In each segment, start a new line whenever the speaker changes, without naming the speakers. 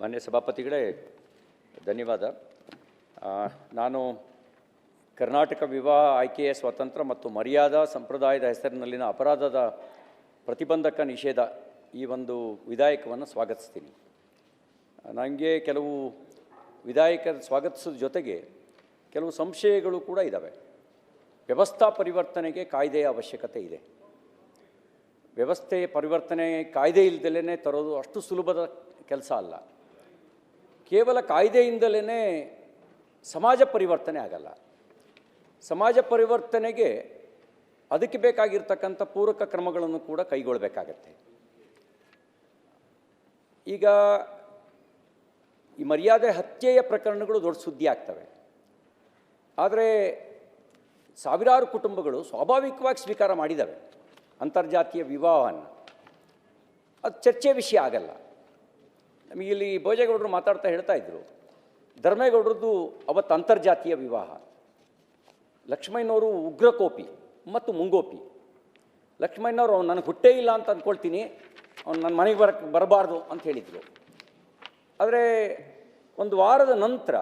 ಮಾನ್ಯ ಸಭಾಪತಿಗಳೇ, ಧನ್ಯವಾದ. ನಾನು ಕರ್ನಾಟಕ ವಿವಾಹ ಆಯ್ಕೆಯ ಸ್ವಾತಂತ್ರ್ಯ ಮತ್ತು ಮರ್ಯಾದಾ ಸಂಪ್ರದಾಯದ ಹೆಸರಿನಲ್ಲಿನ ಅಪರಾಧದ ಪ್ರತಿಬಂಧಕ ನಿಷೇಧ ಈ ಒಂದು ವಿಧೇಯಕವನ್ನು ಸ್ವಾಗತಿಸ್ತೀನಿ. ನನಗೆ ಕೆಲವು ವಿಧೇಯಕ ಸ್ವಾಗತಿಸೋದ್ರ ಜೊತೆಗೆ ಕೆಲವು ಸಂಶಯಗಳು ಕೂಡ ಇದ್ದಾವೆ. ವ್ಯವಸ್ಥಾ ಪರಿವರ್ತನೆಗೆ ಕಾಯ್ದೆಯ ಅವಶ್ಯಕತೆ ಇದೆ. ವ್ಯವಸ್ಥೆ ಪರಿವರ್ತನೆ ಕಾಯ್ದೆ ಇಲ್ಲದಲೇ ತರೋದು ಅಷ್ಟು ಸುಲಭದ ಕೆಲಸ ಅಲ್ಲ. ಕೇವಲ ಕಾಯ್ದೆಯಿಂದಲೇ ಸಮಾಜ ಪರಿವರ್ತನೆ ಆಗಲ್ಲ. ಸಮಾಜ ಪರಿವರ್ತನೆಗೆ ಅದಕ್ಕೆ ಬೇಕಾಗಿರ್ತಕ್ಕಂಥ ಪೂರಕ ಕ್ರಮಗಳನ್ನು ಕೂಡ ಕೈಗೊಳ್ಳಬೇಕಾಗತ್ತೆ. ಈಗ ಈ ಮರ್ಯಾದೆ ಹತ್ಯೆಯ ಪ್ರಕರಣಗಳು ದೊಡ್ಡ ಸುದ್ದಿ ಆಗ್ತವೆ. ಆದರೆ ಸಾವಿರಾರು ಕುಟುಂಬಗಳು ಸ್ವಾಭಾವಿಕವಾಗಿ ಸ್ವೀಕಾರ ಮಾಡಿದ್ದಾವೆ ಅಂತರ್ಜಾತೀಯ ವಿವಾಹವನ್ನು. ಅದು ಚರ್ಚೆ ವಿಷಯ ಆಗಲ್ಲ. ನಮಗೆ ಇಲ್ಲಿ ಭೋಜೇಗೌಡರು ಮಾತಾಡ್ತಾ ಹೇಳ್ತಾ ಇದ್ದರು, ಧರ್ಮೇಗೌಡರದ್ದು ಅವತ್ತು ಅಂತರ್ಜಾತೀಯ ವಿವಾಹ. ಲಕ್ಷ್ಮಯ್ಯನವರು ಉಗ್ರಕೋಪಿ ಮತ್ತು ಮುಂಗೋಪಿ. ಲಕ್ಷ್ಮಯ್ಯನವರು ಅವ್ನು ನನಗೆ ಹುಟ್ಟೇ ಇಲ್ಲ ಅಂತ ಅಂದ್ಕೊಳ್ತೀನಿ, ಅವ್ನು ನನ್ನ ಮನೆಗೆ ಬರಬಾರ್ದು ಅಂತ ಹೇಳಿದರು. ಆದರೆ ಒಂದು ವಾರದ ನಂತರ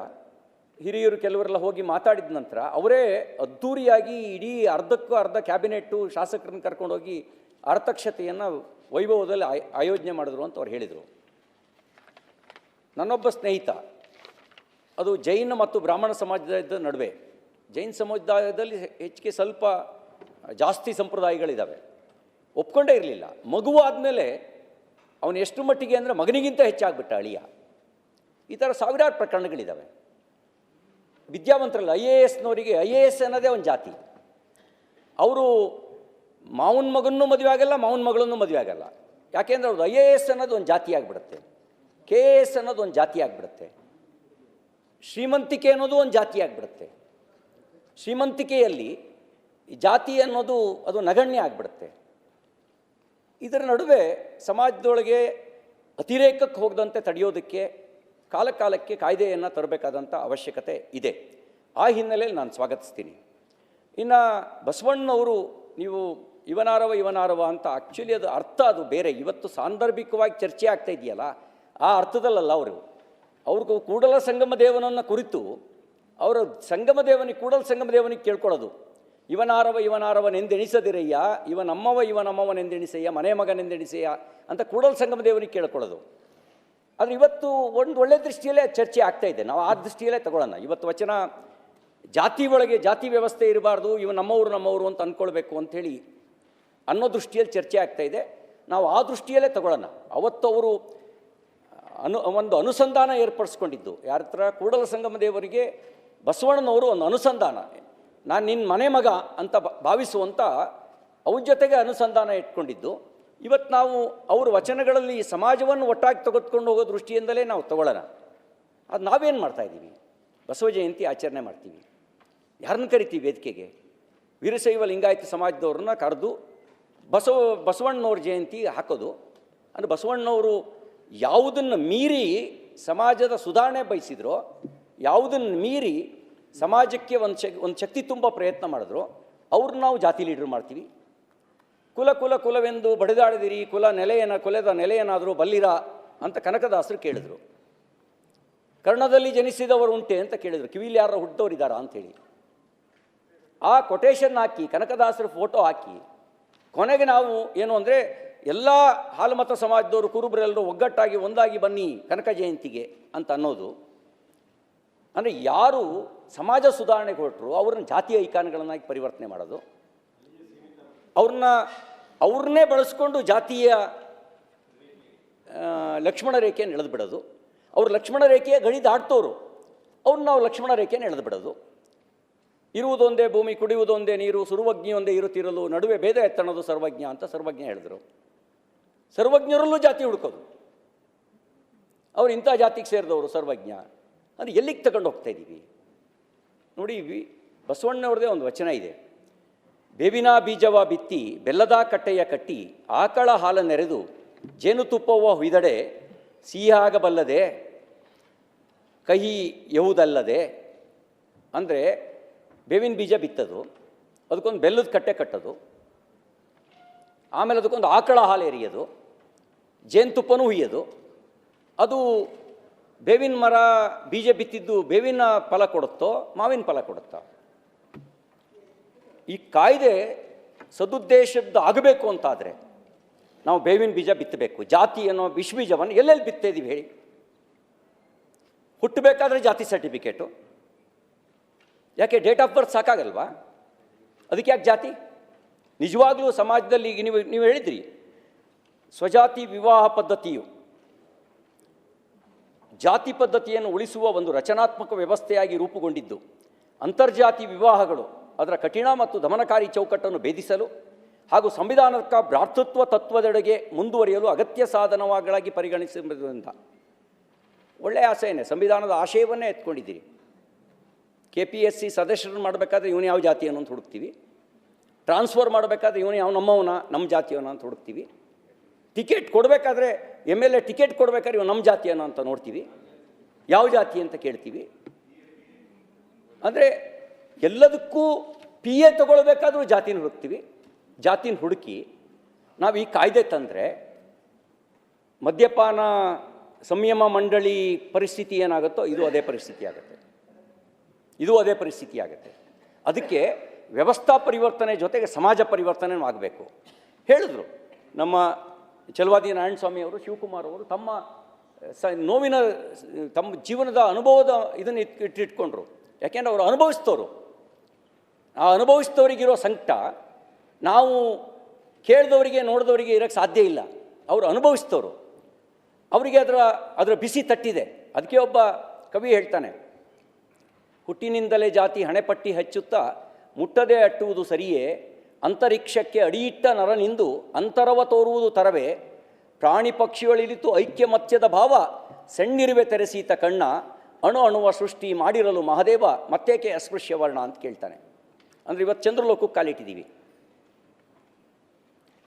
ಹಿರಿಯರು ಕೆಲವರೆಲ್ಲ ಹೋಗಿ ಮಾತಾಡಿದ ನಂತರ ಅವರೇ ಅದ್ಧೂರಿಯಾಗಿ ಇಡೀ ಅರ್ಧಕ್ಕೂ ಅರ್ಧ ಕ್ಯಾಬಿನೆಟ್ಟು ಶಾಸಕರನ್ನು ಕರ್ಕೊಂಡೋಗಿ ಆರ್ತಕ್ಷತೆಯನ್ನು ವೈಭವದಲ್ಲಿ ಆಯೋಜನೆ ಮಾಡಿದ್ರು ಅಂತ ಅವ್ರು ಹೇಳಿದರು. ನನ್ನೊಬ್ಬ ಸ್ನೇಹಿತ, ಅದು ಜೈನ ಮತ್ತು ಬ್ರಾಹ್ಮಣ ಸಮಾಜದ ನಡುವೆ, ಜೈನ ಸಮುದಾಯದಲ್ಲಿ ಹೆಚ್ಚಿಗೆ ಸ್ವಲ್ಪ ಜಾಸ್ತಿ ಸಂಪ್ರದಾಯಗಳಿದ್ದಾವೆ, ಒಪ್ಕೊಂಡೇ ಇರಲಿಲ್ಲ. ಮಗುವಾದಮೇಲೆ ಅವನು ಎಷ್ಟು ಮಟ್ಟಿಗೆ ಅಂದರೆ ಮಗನಿಗಿಂತ ಹೆಚ್ಚಾಗ್ಬಿಟ್ಟ ಅಳಿಯ. ಈ ಥರ ಸಾವಿರಾರು ಪ್ರಕರಣಗಳಿದ್ದಾವೆ. ವಿದ್ಯಾವಂತರಲ್ಲ, IASನವರಿಗೆ IAS ಅನ್ನೋದೇ ಒಂದು ಜಾತಿ. ಅವರು ಮಾವನ ಮಗನೂ ಮದುವೆ ಆಗಲ್ಲ, ಮಾವನ ಮಗಳನ್ನೂ ಮದುವೆ ಆಗಲ್ಲ. ಯಾಕೆಂದರೆ ಅವ್ರದ್ದು IAS ಅನ್ನೋದು ಒಂದು ಜಾತಿ ಆಗಿಬಿಡುತ್ತೆ, KAS ಅನ್ನೋದು ಒಂದು ಜಾತಿ ಆಗಿಬಿಡುತ್ತೆ, ಶ್ರೀಮಂತಿಕೆ ಅನ್ನೋದು ಒಂದು ಜಾತಿ ಆಗಿಬಿಡುತ್ತೆ. ಶ್ರೀಮಂತಿಕೆಯಲ್ಲಿ ಜಾತಿ ಅನ್ನೋದು ಅದು ನಗಣ್ಯ ಆಗಿಬಿಡುತ್ತೆ. ಇದರ ನಡುವೆ ಸಮಾಜದೊಳಗೆ ಅತಿರೇಕಕ್ಕೆ ಹೋಗದಂತೆ ತಡೆಯೋದಕ್ಕೆ ಕಾಲಕಾಲಕ್ಕೆ ಕಾಯ್ದೆಯನ್ನು ತರಬೇಕಾದಂಥ ಅವಶ್ಯಕತೆ ಇದೆ. ಆ ಹಿನ್ನೆಲೆಯಲ್ಲಿ ನಾನು ಸ್ವಾಗತಿಸ್ತೀನಿ. ಇನ್ನು ಬಸವಣ್ಣನವರು, ನೀವು ಇವನಾರವ ಅಂತ, ಆ್ಯಕ್ಚುಲಿ ಅದು ಅರ್ಥ ಅದು ಬೇರೆ. ಇವತ್ತು ಸಾಂದರ್ಭಿಕವಾಗಿ ಚರ್ಚೆ ಆಗ್ತಾ ಇದೆಯಲ್ಲ, ಆ ಅರ್ಥದಲ್ಲಲ್ಲ. ಅವ್ರಿಗೂ ಕೂಡಲ ಸಂಗಮ ದೇವನನ್ನು ಕುರಿತು ಅವರ ಕೂಡಲ ಸಂಗಮ ದೇವನಿಗೆ ಕೇಳ್ಕೊಳ್ಳೋದು, ಇವನಾರವನೆಂದೆಣಿಸದಿರಯ್ಯ, ಇವನಮ್ಮವನೆಂದೆಣಿಸಯ್ಯ, ಮನೆ ಮಗನೆಂದೆಣಿಸಯ್ಯ ಅಂತ ಕೂಡಲ ಸಂಗಮ ದೇವನಿಗೆ ಕೇಳ್ಕೊಳ್ಳೋದು. ಆದರೆ ಇವತ್ತು ಒಂದು ಒಳ್ಳೆ ದೃಷ್ಟಿಯಲ್ಲೇ ಚರ್ಚೆ ಆಗ್ತಾ ಇದೆ. ನಾವು ಆ ದೃಷ್ಟಿಯಲ್ಲೇ ತಗೊಳ್ಳೋಣ. ಇವತ್ತು ವಚನ ಜಾತಿ ಒಳಗೆ ಜಾತಿ ವ್ಯವಸ್ಥೆ ಇರಬಾರ್ದು, ನಮ್ಮವರು ಅಂತ ಅಂದ್ಕೊಳ್ಬೇಕು ಅಂಥೇಳಿ ಅನ್ನೋ ದೃಷ್ಟಿಯಲ್ಲಿ ಚರ್ಚೆ ಆಗ್ತಾ ಇದೆ. ನಾವು ಆ ದೃಷ್ಟಿಯಲ್ಲೇ ತಗೊಳ್ಳೋಣ. ಅವತ್ತು ಅವರು ಒಂದು ಅನುಸಂಧಾನ ಏರ್ಪಡಿಸ್ಕೊಂಡಿದ್ದು ಯಾರ ಹತ್ರ, ಕೂಡಲ ಸಂಗಮ ದೇವರಿಗೆ ಬಸವಣ್ಣನವರು ಒಂದು ಅನುಸಂಧಾನ, ನಾನು ನಿನ್ನ ಮನೆ ಮಗ ಅಂತ ಭಾವಿಸುವಂಥ ಅವ್ರ ಜೊತೆಗೆ ಅನುಸಂಧಾನ ಇಟ್ಕೊಂಡಿದ್ದು. ಇವತ್ತು ನಾವು ಅವ್ರ ವಚನಗಳಲ್ಲಿ ಸಮಾಜವನ್ನು ಒಟ್ಟಾಗಿ ತೆಗೆದುಕೊಂಡು ಹೋಗೋ ದೃಷ್ಟಿಯಿಂದಲೇ ನಾವು ತಗೊಳ್ಳೋಣ. ಅದು ನಾವೇನು ಮಾಡ್ತಾಯಿದ್ದೀವಿ? ಬಸವ ಜಯಂತಿ ಆಚರಣೆ ಮಾಡ್ತೀವಿ. ಯಾರನ್ನು ಕರಿತೀವಿ ವೇದಿಕೆಗೆ? ವೀರಶೈವ ಲಿಂಗಾಯತ ಸಮಾಜದವ್ರನ್ನ ಕರೆದು ಬಸವಣ್ಣನವ್ರ ಜಯಂತಿ ಹಾಕೋದು. ಅಂದರೆ ಬಸವಣ್ಣನವರು ಯಾವುದನ್ನು ಮೀರಿ ಸಮಾಜದ ಸುಧಾರಣೆ ಬಯಸಿದ್ರೋ, ಯಾವುದನ್ನು ಮೀರಿ ಸಮಾಜಕ್ಕೆ ಒಂದು ಶಕ್ತಿ ತುಂಬ ಪ್ರಯತ್ನ ಮಾಡಿದ್ರು, ಅವ್ರನ್ನ ನಾವು ಜಾತಿ ಲೀಡರ್ ಮಾಡ್ತೀವಿ. ಕುಲವೆಂದು ಬಡಿದಾಡಿದಿರಿ, ಕುಲದ ನೆಲೆಯೇನಾದರೂ ಬಲ್ಲಿರ ಅಂತ ಕನಕದಾಸರು ಕೇಳಿದ್ರು. ಕರ್ಣದಲ್ಲಿ ಜನಿಸಿದವರು ಉಂಟೆ ಅಂತ ಕೇಳಿದರು, ಕಿವಿಲಿ ಯಾರು ಹುಟ್ಟಿದವರಿದ್ದಾರಾ ಅಂಥೇಳಿ. ಆ ಕೊಟೇಶನ್ ಹಾಕಿ, ಕನಕದಾಸರ ಫೋಟೋ ಹಾಕಿ, ಕೊನೆಗೆ ನಾವು ಏನು ಅಂದರೆ ಎಲ್ಲ ಹಾಲುಮತ ಸಮಾಜದವರು ಕುರುಬರೆಲ್ಲರೂ ಒಗ್ಗಟ್ಟಾಗಿ ಒಂದಾಗಿ ಬನ್ನಿ ಕನಕ ಜಯಂತಿಗೆ ಅಂತ ಅನ್ನೋದು. ಅಂದರೆ ಯಾರು ಸಮಾಜ ಸುಧಾರಣೆಗೆ ಹೊರಟರು ಅವ್ರನ್ನ ಜಾತಿ ಐಕಾನ್ಗಳನ್ನಾಗಿ ಪರಿವರ್ತನೆ ಮಾಡೋದು, ಅವ್ರನ್ನೇ ಬಳಸ್ಕೊಂಡು ಜಾತಿಯ ಲಕ್ಷ್ಮಣ ರೇಖೆಯನ್ನು ಎಳೆದು ಬಿಡೋದು. ಅವರು ಲಕ್ಷ್ಮಣ ರೇಖೆಯ ಗಡಿ ದಾಟ್ತೋರು, ಅವ್ರನ್ನ ನಾವು ಲಕ್ಷ್ಮಣ ರೇಖೆಯನ್ನು ಎಳೆದು ಬಿಡೋದು. ಇರುವುದೊಂದೇ ಭೂಮಿ, ಕುಡಿಯುವುದೊಂದೇ ನೀರು, ಸುರುವಜ್ಞೆಯೊಂದೇ ಇರುತ್ತಿರಲು ನಡುವೆ ಭೇದ ಎತ್ತಣದು ಸರ್ವಜ್ಞ ಅಂತ ಸರ್ವಜ್ಞ ಹೇಳಿದ್ರು. ಸರ್ವಜ್ಞರಲ್ಲೂ ಜಾತಿ ಹುಡ್ಕೋದು, ಅವ್ರು ಇಂಥ ಜಾತಿಗೆ ಸೇರಿದವರು ಸರ್ವಜ್ಞ. ಅಂದರೆ ಎಲ್ಲಿಗೆ ತಗೊಂಡು ಹೋಗ್ತಾ ಇದ್ದೀವಿ ನೋಡಿ. ಬಸವಣ್ಣವ್ರದ್ದೇ ಒಂದು ವಚನ ಇದೆ, ಬೇವಿನ ಬೀಜವ ಬಿತ್ತಿ ಬೆಲ್ಲದ ಕಟ್ಟೆಯ ಕಟ್ಟಿ ಆಕಳ ಹಾಲ ನೆರೆದು ಜೇನುತುಪ್ಪವ ಹುಯ್ದಡೆ ಸಿಹಿಯಾಗಬಲ್ಲದೆ ಕಹಿ ಯಹುದಲ್ಲದೆ. ಅಂದರೆ ಬೇವಿನ ಬೀಜ ಬಿತ್ತೋದು, ಅದಕ್ಕೊಂದು ಬೆಲ್ಲದ ಕಟ್ಟೆ ಕಟ್ಟೋದು, ಆಮೇಲೆ ಅದಕ್ಕೊಂದು ಆಕಳ ಹಾಲು ಎರಿಯೋದು, ಜೇನುತುಪ್ಪನೂ ಹುಯ್ಯೋದು, ಅದು ಬೇವಿನ ಮರ ಬೀಜ ಬಿತ್ತಿದ್ದು ಬೇವಿನ ಫಲ ಕೊಡುತ್ತೋ ಮಾವಿನ ಫಲ ಕೊಡುತ್ತೋ? ಈ ಕಾಯ್ದೆ ಸದುದ್ದೇಶದ್ದು ಆಗಬೇಕು ಅಂತಾದರೆ ನಾವು ಬೇವಿನ ಬೀಜ ಬಿತ್ತಬೇಕು. ಜಾತಿ ಅನ್ನೋ ವಿಷಬೀಜವನ್ನು ಎಲ್ಲೆಲ್ಲಿ ಬಿತ್ತಿದ್ದೀವಿ ಹೇಳಿ? ಹುಟ್ಟಬೇಕಾದ್ರೆ ಜಾತಿ ಸರ್ಟಿಫಿಕೇಟು, ಯಾಕೆ ಡೇಟ್ ಆಫ್ ಬರ್ತ್ ಸಾಕಾಗಲ್ವಾ? ಅದಕ್ಕೆ ಯಾಕೆ ಜಾತಿ? ನಿಜವಾಗ್ಲೂ ಸಮಾಜದಲ್ಲಿ ಈಗ ನೀವು ಹೇಳಿದ್ರಿ ಸ್ವಜಾತಿ ವಿವಾಹ ಪದ್ಧತಿಯು ಜಾತಿ ಪದ್ಧತಿಯನ್ನು ಉಳಿಸುವ ಒಂದು ರಚನಾತ್ಮಕ ವ್ಯವಸ್ಥೆಯಾಗಿ ರೂಪುಗೊಂಡಿದ್ದು ಅಂತರ್ಜಾತಿ ವಿವಾಹಗಳು ಅದರ ಕಠಿಣ ಮತ್ತು ದಮನಕಾರಿ ಚೌಕಟ್ಟನ್ನು ಭೇದಿಸಲು ಹಾಗೂ ಸಂವಿಧಾನದ ಭ್ರಾತೃತ್ವ ತತ್ವದೆಡೆಗೆ ಮುಂದುವರಿಯಲು ಅಗತ್ಯ ಸಾಧನಗಳಾಗಿ ಪರಿಗಣಿಸಿರುವುದರಿಂದ ಒಳ್ಳೆಯ ಆಶಯನೇ, ಸಂವಿಧಾನದ ಆಶಯವನ್ನೇ ಎತ್ಕೊಂಡಿದ್ದೀರಿ. KPSC ಸದಸ್ಯರನ್ನು ಮಾಡಬೇಕಾದ್ರೆ ಇವನು ಯಾವ ಜಾತಿಯನ್ನು ಅಂತ ಹುಡುಕ್ತೀವಿ, ಟ್ರಾನ್ಸ್ಫರ್ ಮಾಡಬೇಕಾದ್ರೆ ಇವನು ಯಾವ ನಮ್ಮವನ ನಮ್ಮ ಜಾತಿಯವನ ಅಂತ ಹುಡುಕ್ತೀವಿ, ಟಿಕೆಟ್ ಕೊಡಬೇಕಾದ್ರೆ MLA ಟಿಕೆಟ್ ಕೊಡಬೇಕಾದ್ರೆ ಇವ್ ನಮ್ಮ ಜಾತಿಯನ ಅಂತ ನೋಡ್ತೀವಿ, ಯಾವ ಜಾತಿ ಅಂತ ಕೇಳ್ತೀವಿ. ಅಂದರೆ ಎಲ್ಲದಕ್ಕೂ PA ತಗೊಳ್ಬೇಕಾದ್ರೂ ಜಾತಿನ ಹುಡುಕ್ತೀವಿ. ಜಾತಿನ ಹುಡುಕಿ ನಾವು ಈ ಕಾಯ್ದೆ ತಂದರೆ ಮದ್ಯಪಾನ ಸಂಯಮ ಮಂಡಳಿ ಪರಿಸ್ಥಿತಿ ಏನಾಗುತ್ತೋ ಇದು ಅದೇ ಪರಿಸ್ಥಿತಿ ಆಗುತ್ತೆ, ಇದು ಅದೇ ಪರಿಸ್ಥಿತಿ ಆಗುತ್ತೆ. ಅದಕ್ಕೆ ವ್ಯವಸ್ಥಾ ಪರಿವರ್ತನೆ ಜೊತೆಗೆ ಸಮಾಜ ಪರಿವರ್ತನೆ ಆಗಬೇಕು. ಹೇಳಿದ್ರು ನಮ್ಮ ಚಲವಾದಿ ನಾರಾಯಣ ಸ್ವಾಮಿ ಅವರು, ಶಿವಕುಮಾರ್ ಅವರು ತಮ್ಮ ನೋವಿನ ತಮ್ಮ ಜೀವನದ ಅನುಭವದ ಇದನ್ನು ಇಟ್ಟಿಟ್ಕೊಂಡ್ರು. ಯಾಕೆಂದರೆ ಅವರು ಅನುಭವಿಸ್ತವರು. ಆ ಅನುಭವಿಸಿದವರಿಗಿರೋ ಸಂಕಟ ನಾವು ಕೇಳಿದವರಿಗೆ ನೋಡಿದವರಿಗೆ ಇರೋಕ್ಕೆ ಸಾಧ್ಯ ಇಲ್ಲ. ಅವರು ಅನುಭವಿಸ್ತವರು, ಅವರಿಗೆ ಅದರ ಬಿಸಿ ತಟ್ಟಿದೆ. ಅದಕ್ಕೆ ಒಬ್ಬ ಕವಿ ಹೇಳ್ತಾನೆ, ಹುಟ್ಟಿನಿಂದಲೇ ಜಾತಿ ಹಣೆಪಟ್ಟಿ ಹಚ್ಚುತ್ತಾ ಮುಟ್ಟದೆ ಅಟ್ಟುವುದು ಸರಿಯೇ, ಅಂತರಿಕ್ಷಕ್ಕೆ ಅಡಿಯಿಟ್ಟ ನರನಿಂದು ಅಂತರವ ತೋರುವುದು ತರವೇ, ಪ್ರಾಣಿ ಪಕ್ಷಿಗಳಿಲಿತು ಐಕ್ಯಮತ್ಯದ ಭಾವ ಸಣ್ಣಿರುವೆ ತೆರೆಸೀತ ಕಣ್ಣ, ಅಣು ಅಣುವ ಸೃಷ್ಟಿ ಮಾಡಿರಲು ಮಹಾದೇವ ಮತ್ತೇಕೆ ಅಸ್ಪೃಶ್ಯ ವರ್ಣ ಅಂತ ಕೇಳ್ತಾನೆ. ಅಂದರೆ ಇವತ್ತು ಚಂದ್ರಲೋಕಕ್ಕೆ ಕಾಲಿಟ್ಟಿದ್ದೀವಿ.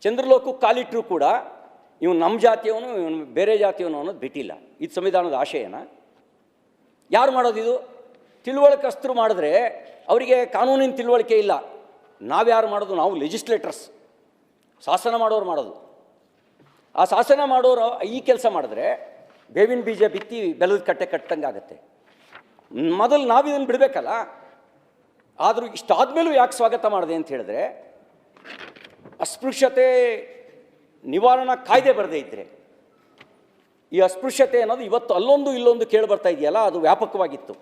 ಚಂದ್ರಲೋಕಕ್ಕೆ ಕಾಲಿಟ್ಟರೂ ಕೂಡ ಇವನು ನಮ್ಮ ಜಾತಿಯವನು ಇವನು ಬೇರೆ ಜಾತಿಯವನು ಅನ್ನೋದು ಬಿಟ್ಟಿಲ್ಲ. ಇದು ಸಂವಿಧಾನದ ಆಶಯನ ಯಾರು ಮಾಡೋದಿದು? ತಿಳುವಳಿಕಸ್ತರು ಮಾಡಿದ್ರೆ ಅವರಿಗೆ ಕಾನೂನಿನ ತಿಳುವಳಿಕೆ ಇಲ್ಲ. ನಾವ್ಯಾರು ಮಾಡೋದು? ನಾವು ಲೆಜಿಸ್ಲೇಟರ್ಸ್, ಶಾಸನ ಮಾಡೋರು ಮಾಡೋದು. ಆ ಶಾಸನ ಮಾಡೋರು ಈ ಕೆಲಸ ಮಾಡಿದ್ರೆ ಬೇವಿನ ಬೀಜ ಬಿತ್ತಿ ಬೆಲ್ಲದ ಕಟ್ಟೆ ಕಟ್ಟಂಗೆ ಆಗುತ್ತೆ. ಮೊದಲು ನಾವಿದನ್ನು ಬಿಡಬೇಕಲ್ಲ. ಆದರೂ ಇಷ್ಟಾದ್ಮೇಲೂ ಯಾಕೆ ಸ್ವಾಗತ ಮಾಡಿದೆ ಅಂತ ಹೇಳಿದ್ರೆ, ಅಸ್ಪೃಶ್ಯತೆ ನಿವಾರಣಾ ಕಾಯ್ದೆ ಬರದೇ ಇದ್ದರೆ, ಈ ಅಸ್ಪೃಶ್ಯತೆ ಅನ್ನೋದು ಇವತ್ತು ಅಲ್ಲೊಂದು ಇಲ್ಲೊಂದು ಕೇಳಿ ಬರ್ತಾ ಇದೆಯಲ್ಲ, ಅದು ವ್ಯಾಪಕವಾಗಿತ್ತು.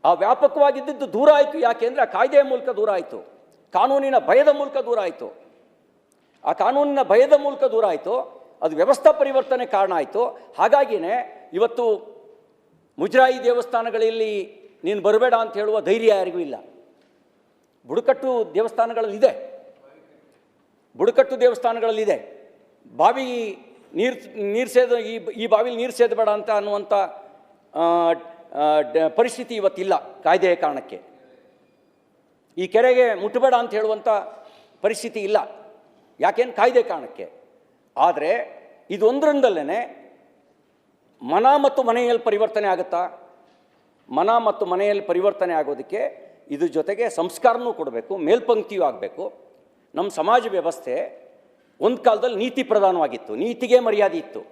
ಆ ವ್ಯಾಪಕವಾಗಿದ್ದು ದೂರ ಆಯಿತು. ಯಾಕೆ ಅಂದರೆ ಆ ಕಾಯ್ದೆಯ ಮೂಲಕ ದೂರ ಆಯಿತು, ಕಾನೂನಿನ ಭಯದ ಮೂಲಕ ದೂರ ಆಯಿತು. ಆ ಕಾನೂನಿನ ಭಯದ ಮೂಲಕ ದೂರ ಆಯಿತು, ಅದು ವ್ಯವಸ್ಥಾ ಪರಿವರ್ತನೆ ಕಾರಣ ಆಯಿತು. ಹಾಗಾಗಿಯೇ ಇವತ್ತು ಮುಜರಾಯಿ ದೇವಸ್ಥಾನಗಳಲ್ಲಿ ನೀನು ಬರಬೇಡ ಅಂತ ಹೇಳುವ ಧೈರ್ಯ ಯಾರಿಗೂ ಇಲ್ಲ. ಬುಡಕಟ್ಟು ದೇವಸ್ಥಾನಗಳಲ್ಲಿದೆ, ಬುಡಕಟ್ಟು ದೇವಸ್ಥಾನಗಳಲ್ಲಿದೆ. ಬಾವಿ ನೀರು ಸೇದ ಈ ಬಾವಿಲಿ ನೀರು ಸೇದಬೇಡ ಅಂತ ಅನ್ನುವಂಥ ಪರಿಸ್ಥಿತಿ ಇವತ್ತಿಲ್ಲ ಕಾಯ್ದೆಯ ಕಾರಣಕ್ಕೆ. ಈ ಕೆರೆಗೆ ಮುಟ್ಟಬೇಡ ಅಂತ ಹೇಳುವಂಥ ಪರಿಸ್ಥಿತಿ ಇಲ್ಲ, ಯಾಕೇನು ಕಾಯ್ದೆ ಕಾರಣಕ್ಕೆ. ಆದರೆ ಇದೊಂದರಿಂದಲೇ ಮನ ಮತ್ತು ಮನೆಯಲ್ಲಿ ಪರಿವರ್ತನೆ ಆಗುತ್ತಾ? ಮನ ಮತ್ತು ಮನೆಯಲ್ಲಿ ಪರಿವರ್ತನೆ ಆಗೋದಕ್ಕೆ ಇದ್ರ ಜೊತೆಗೆ ಸಂಸ್ಕಾರನೂ ಕೊಡಬೇಕು, ಮೇಲ್ಪಂಕ್ತಿಯೂ ಆಗಬೇಕು. ನಮ್ಮ ಸಮಾಜ ವ್ಯವಸ್ಥೆ ಒಂದು ಕಾಲದಲ್ಲಿ ನೀತಿ ಪ್ರಧಾನವಾಗಿತ್ತು, ನೀತಿಗೆ ಮರ್ಯಾದೆ ಇತ್ತು.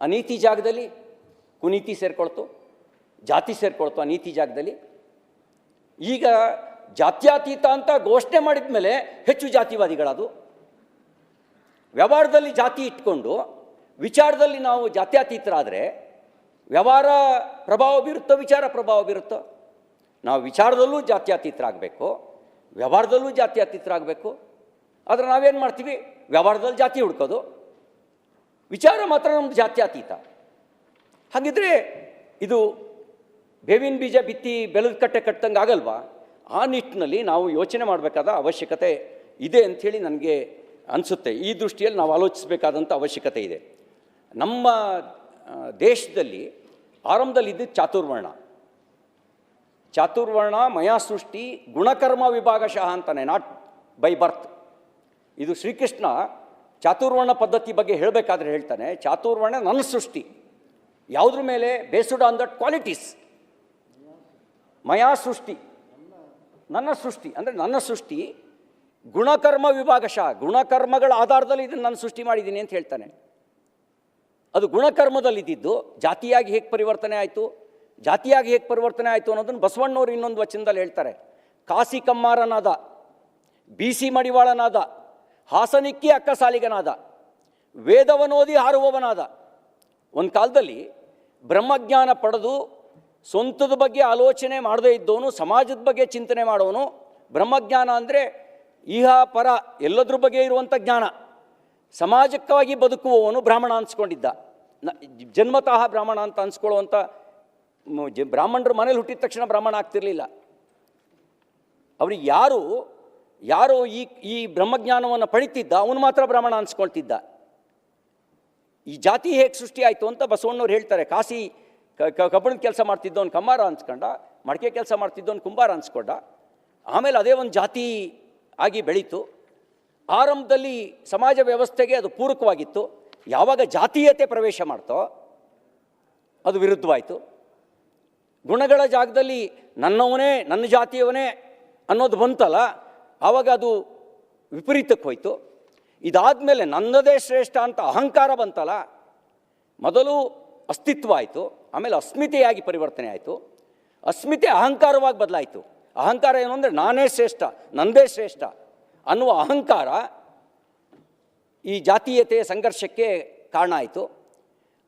ಆ ನೀತಿ ಜಾಗದಲ್ಲಿ ಕುನೀತಿ ಸೇರ್ಕೊಳ್ತು, ಜಾತಿ ಸೇರ್ಕೊಳ್ತು. ಆ ನೀತಿ ಜಾಗದಲ್ಲಿ ಈಗ ಜಾತ್ಯತೀತ ಅಂತ ಘೋಷಣೆ ಮಾಡಿದ ಮೇಲೆ ಹೆಚ್ಚು ಜಾತಿವಾದಿಗಳದು. ವ್ಯವಹಾರದಲ್ಲಿ ಜಾತಿ ಇಟ್ಕೊಂಡು ವಿಚಾರದಲ್ಲಿ ನಾವು ಜಾತ್ಯತೀತರಾದರೆ ವ್ಯವಹಾರ ಪ್ರಭಾವ ಬೀರುತ್ತೋ, ವಿಚಾರ ಪ್ರಭಾವ ಬೀರುತ್ತೋ? ನಾವು ವಿಚಾರದಲ್ಲೂ ಜಾತ್ಯತೀತರಾಗಬೇಕು, ವ್ಯವಹಾರದಲ್ಲೂ ಜಾತ್ಯತೀತರಾಗಬೇಕು. ಆದರೆ ನಾವೇನು ಮಾಡ್ತೀವಿ? ವ್ಯವಹಾರದಲ್ಲಿ ಜಾತಿ ಹುಡ್ಕೋದು, ವಿಚಾರ ಮಾತ್ರ ನಮ್ಮದು ಜಾತ್ಯತೀತ. ಹಾಗಿದ್ರೆ ಇದು ಬೇವಿನ ಬೀಜ ಬಿತ್ತಿ ಬೆಲ್ಲದ ಕಟ್ಟೆ ಕಟ್ಟಂಗೆ ಆಗಲ್ವಾ? ಆ ನಿಟ್ಟಿನಲ್ಲಿ ನಾವು ಯೋಚನೆ ಮಾಡಬೇಕಾದ ಅವಶ್ಯಕತೆ ಇದೆ ಅಂಥೇಳಿ ನನಗೆ ಅನಿಸುತ್ತೆ. ಈ ದೃಷ್ಟಿಯಲ್ಲಿ ನಾವು ಆಲೋಚಿಸಬೇಕಾದಂಥ ಅವಶ್ಯಕತೆ ಇದೆ. ನಮ್ಮ ದೇಶದಲ್ಲಿ ಆರಂಭದಲ್ಲಿದ್ದು ಚಾತುರ್ವರ್ಣ. ಚಾತುರ್ವರ್ಣ ಮಯಾ ಸೃಷ್ಟಿ ಗುಣಕರ್ಮ ವಿಭಾಗಶಃ ಅಂತಾನೆ, ನಾಟ್ ಬೈ ಬರ್ತ್. ಇದು ಶ್ರೀಕೃಷ್ಣ ಚಾತುರ್ವರ್ಣ ಪದ್ಧತಿ ಬಗ್ಗೆ ಹೇಳಬೇಕಾದ್ರೆ ಹೇಳ್ತಾನೆ, ಚಾತುರ್ವರ್ಣ ನನ್ನ ಸೃಷ್ಟಿ. ಯಾವುದ್ರ ಮೇಲೆ? Based on that qualities. ಮಯಾ ಸೃಷ್ಟಿ, ನನ್ನ ಸೃಷ್ಟಿ. ಅಂದರೆ ನನ್ನ ಸೃಷ್ಟಿ ಗುಣಕರ್ಮ ವಿಭಾಗಶಃ, ಗುಣಕರ್ಮಗಳ ಆಧಾರದಲ್ಲಿ ಇದನ್ನು ನಾನು ಸೃಷ್ಟಿ ಮಾಡಿದ್ದೀನಿ ಅಂತ ಹೇಳ್ತಾನೆ. ಅದು ಗುಣಕರ್ಮದಲ್ಲಿದ್ದು ಜಾತಿಯಾಗಿ ಹೇಗೆ ಪರಿವರ್ತನೆ ಆಯಿತು, ಜಾತಿಯಾಗಿ ಹೇಗೆ ಪರಿವರ್ತನೆ ಆಯಿತು ಅನ್ನೋದನ್ನು ಬಸವಣ್ಣವರು ಇನ್ನೊಂದು ವಚನದಲ್ಲಿ ಹೇಳ್ತಾರೆ. ಕಾಸಿ ಕಮ್ಮಾರನಾದ, ಬೀಸಿ ಮಡಿವಾಳನಾದ, ಹಾಸನಿಕ್ಕಿ ಅಕ್ಕಸಾಲಿಗನಾದ, ವೇದವನೋದಿ ಹಾರುವವನಾದ. ಒಂದು ಕಾಲದಲ್ಲಿ ಬ್ರಹ್ಮಜ್ಞಾನ ಪಡೆದು ಸ್ವಂತದ ಬಗ್ಗೆ ಆಲೋಚನೆ ಮಾಡದೇ ಇದ್ದವನು, ಸಮಾಜದ ಬಗ್ಗೆ ಚಿಂತನೆ ಮಾಡೋನು. ಬ್ರಹ್ಮಜ್ಞಾನ ಅಂದರೆ ಇಹ ಪರ ಎಲ್ಲದ್ರ ಬಗ್ಗೆ ಇರುವಂಥ ಜ್ಞಾನ. ಸಮಾಜಕ್ಕಾಗಿ ಬದುಕುವವನು ಬ್ರಾಹ್ಮಣ ಅನ್ಸ್ಕೊಂಡಿದ್ದ. ಜನ್ಮತಃ ಬ್ರಾಹ್ಮಣ ಅಂತ ಅನ್ಸ್ಕೊಳ್ಳುವಂಥ ಬ್ರಾಹ್ಮಣರು ಮನೇಲಿ ಹುಟ್ಟಿದ ತಕ್ಷಣ ಬ್ರಾಹ್ಮಣ ಆಗ್ತಿರಲಿಲ್ಲ. ಅವ್ರಿಗೆ ಯಾರು ಈ ಬ್ರಹ್ಮಜ್ಞಾನವನ್ನು ಪಡಿತಿದ್ದ ಅವನು ಮಾತ್ರ ಬ್ರಾಹ್ಮಣ ಅನ್ಸ್ಕೊಳ್ತಿದ್ದ. ಈ ಜಾತಿ ಹೇಗೆ ಸೃಷ್ಟಿ ಆಯಿತು ಅಂತ ಬಸವಣ್ಣವ್ರು ಹೇಳ್ತಾರೆ. ಕಾಸಿ ಕಬ್ಬಣದ ಕೆಲಸ ಮಾಡ್ತಿದ್ದವನು ಕಮ್ಮಾರ ಅನ್ಸ್ಕೊಂಡ, ಮಡಿಕೆ ಕೆಲಸ ಮಾಡ್ತಿದ್ದವನು ಕುಂಬಾರ ಅನ್ಸ್ಕೊಂಡ. ಆಮೇಲೆ ಅದೇ ಒಂದು ಜಾತಿ ಆಗಿ ಬೆಳೀತು. ಆರಂಭದಲ್ಲಿ ಸಮಾಜ ವ್ಯವಸ್ಥೆಗೆ ಅದು ಪೂರಕವಾಗಿತ್ತು. ಯಾವಾಗ ಜಾತೀಯತೆ ಪ್ರವೇಶ ಮಾಡ್ತೋ ಅದು ವಿರುದ್ಧವಾಯಿತು. ಗುಣಗಳ ಜಾಗದಲ್ಲಿ ನನ್ನವನೇ, ನನ್ನ ಜಾತಿಯವನೇ ಅನ್ನೋದು ಬಂತಲ್ಲ, ಆವಾಗ ಅದು ವಿಪರೀತಕ್ಕೆ ಹೋಯಿತು. ಇದಾದಮೇಲೆ ನನ್ನದೇ ಶ್ರೇಷ್ಠ ಅಂತ ಅಹಂಕಾರ ಬಂತಲ್ಲ, ಮೊದಲು ಅಸ್ತಿತ್ವ ಆಯಿತು, ಆಮೇಲೆ ಅಸ್ಮಿತೆಯಾಗಿ ಪರಿವರ್ತನೆ ಆಯಿತು. ಅಸ್ಮಿತೆ ಅಹಂಕಾರವಾಗಿ ಬದಲಾಯಿತು. ಅಹಂಕಾರ ಏನು ಅಂದರೆ ನಾನೇ ಶ್ರೇಷ್ಠ, ನನ್ನದೇ ಶ್ರೇಷ್ಠ ಅನ್ನುವ ಅಹಂಕಾರ ಈ ಜಾತೀಯತೆಯ ಸಂಘರ್ಷಕ್ಕೆ ಕಾರಣ ಆಯಿತು.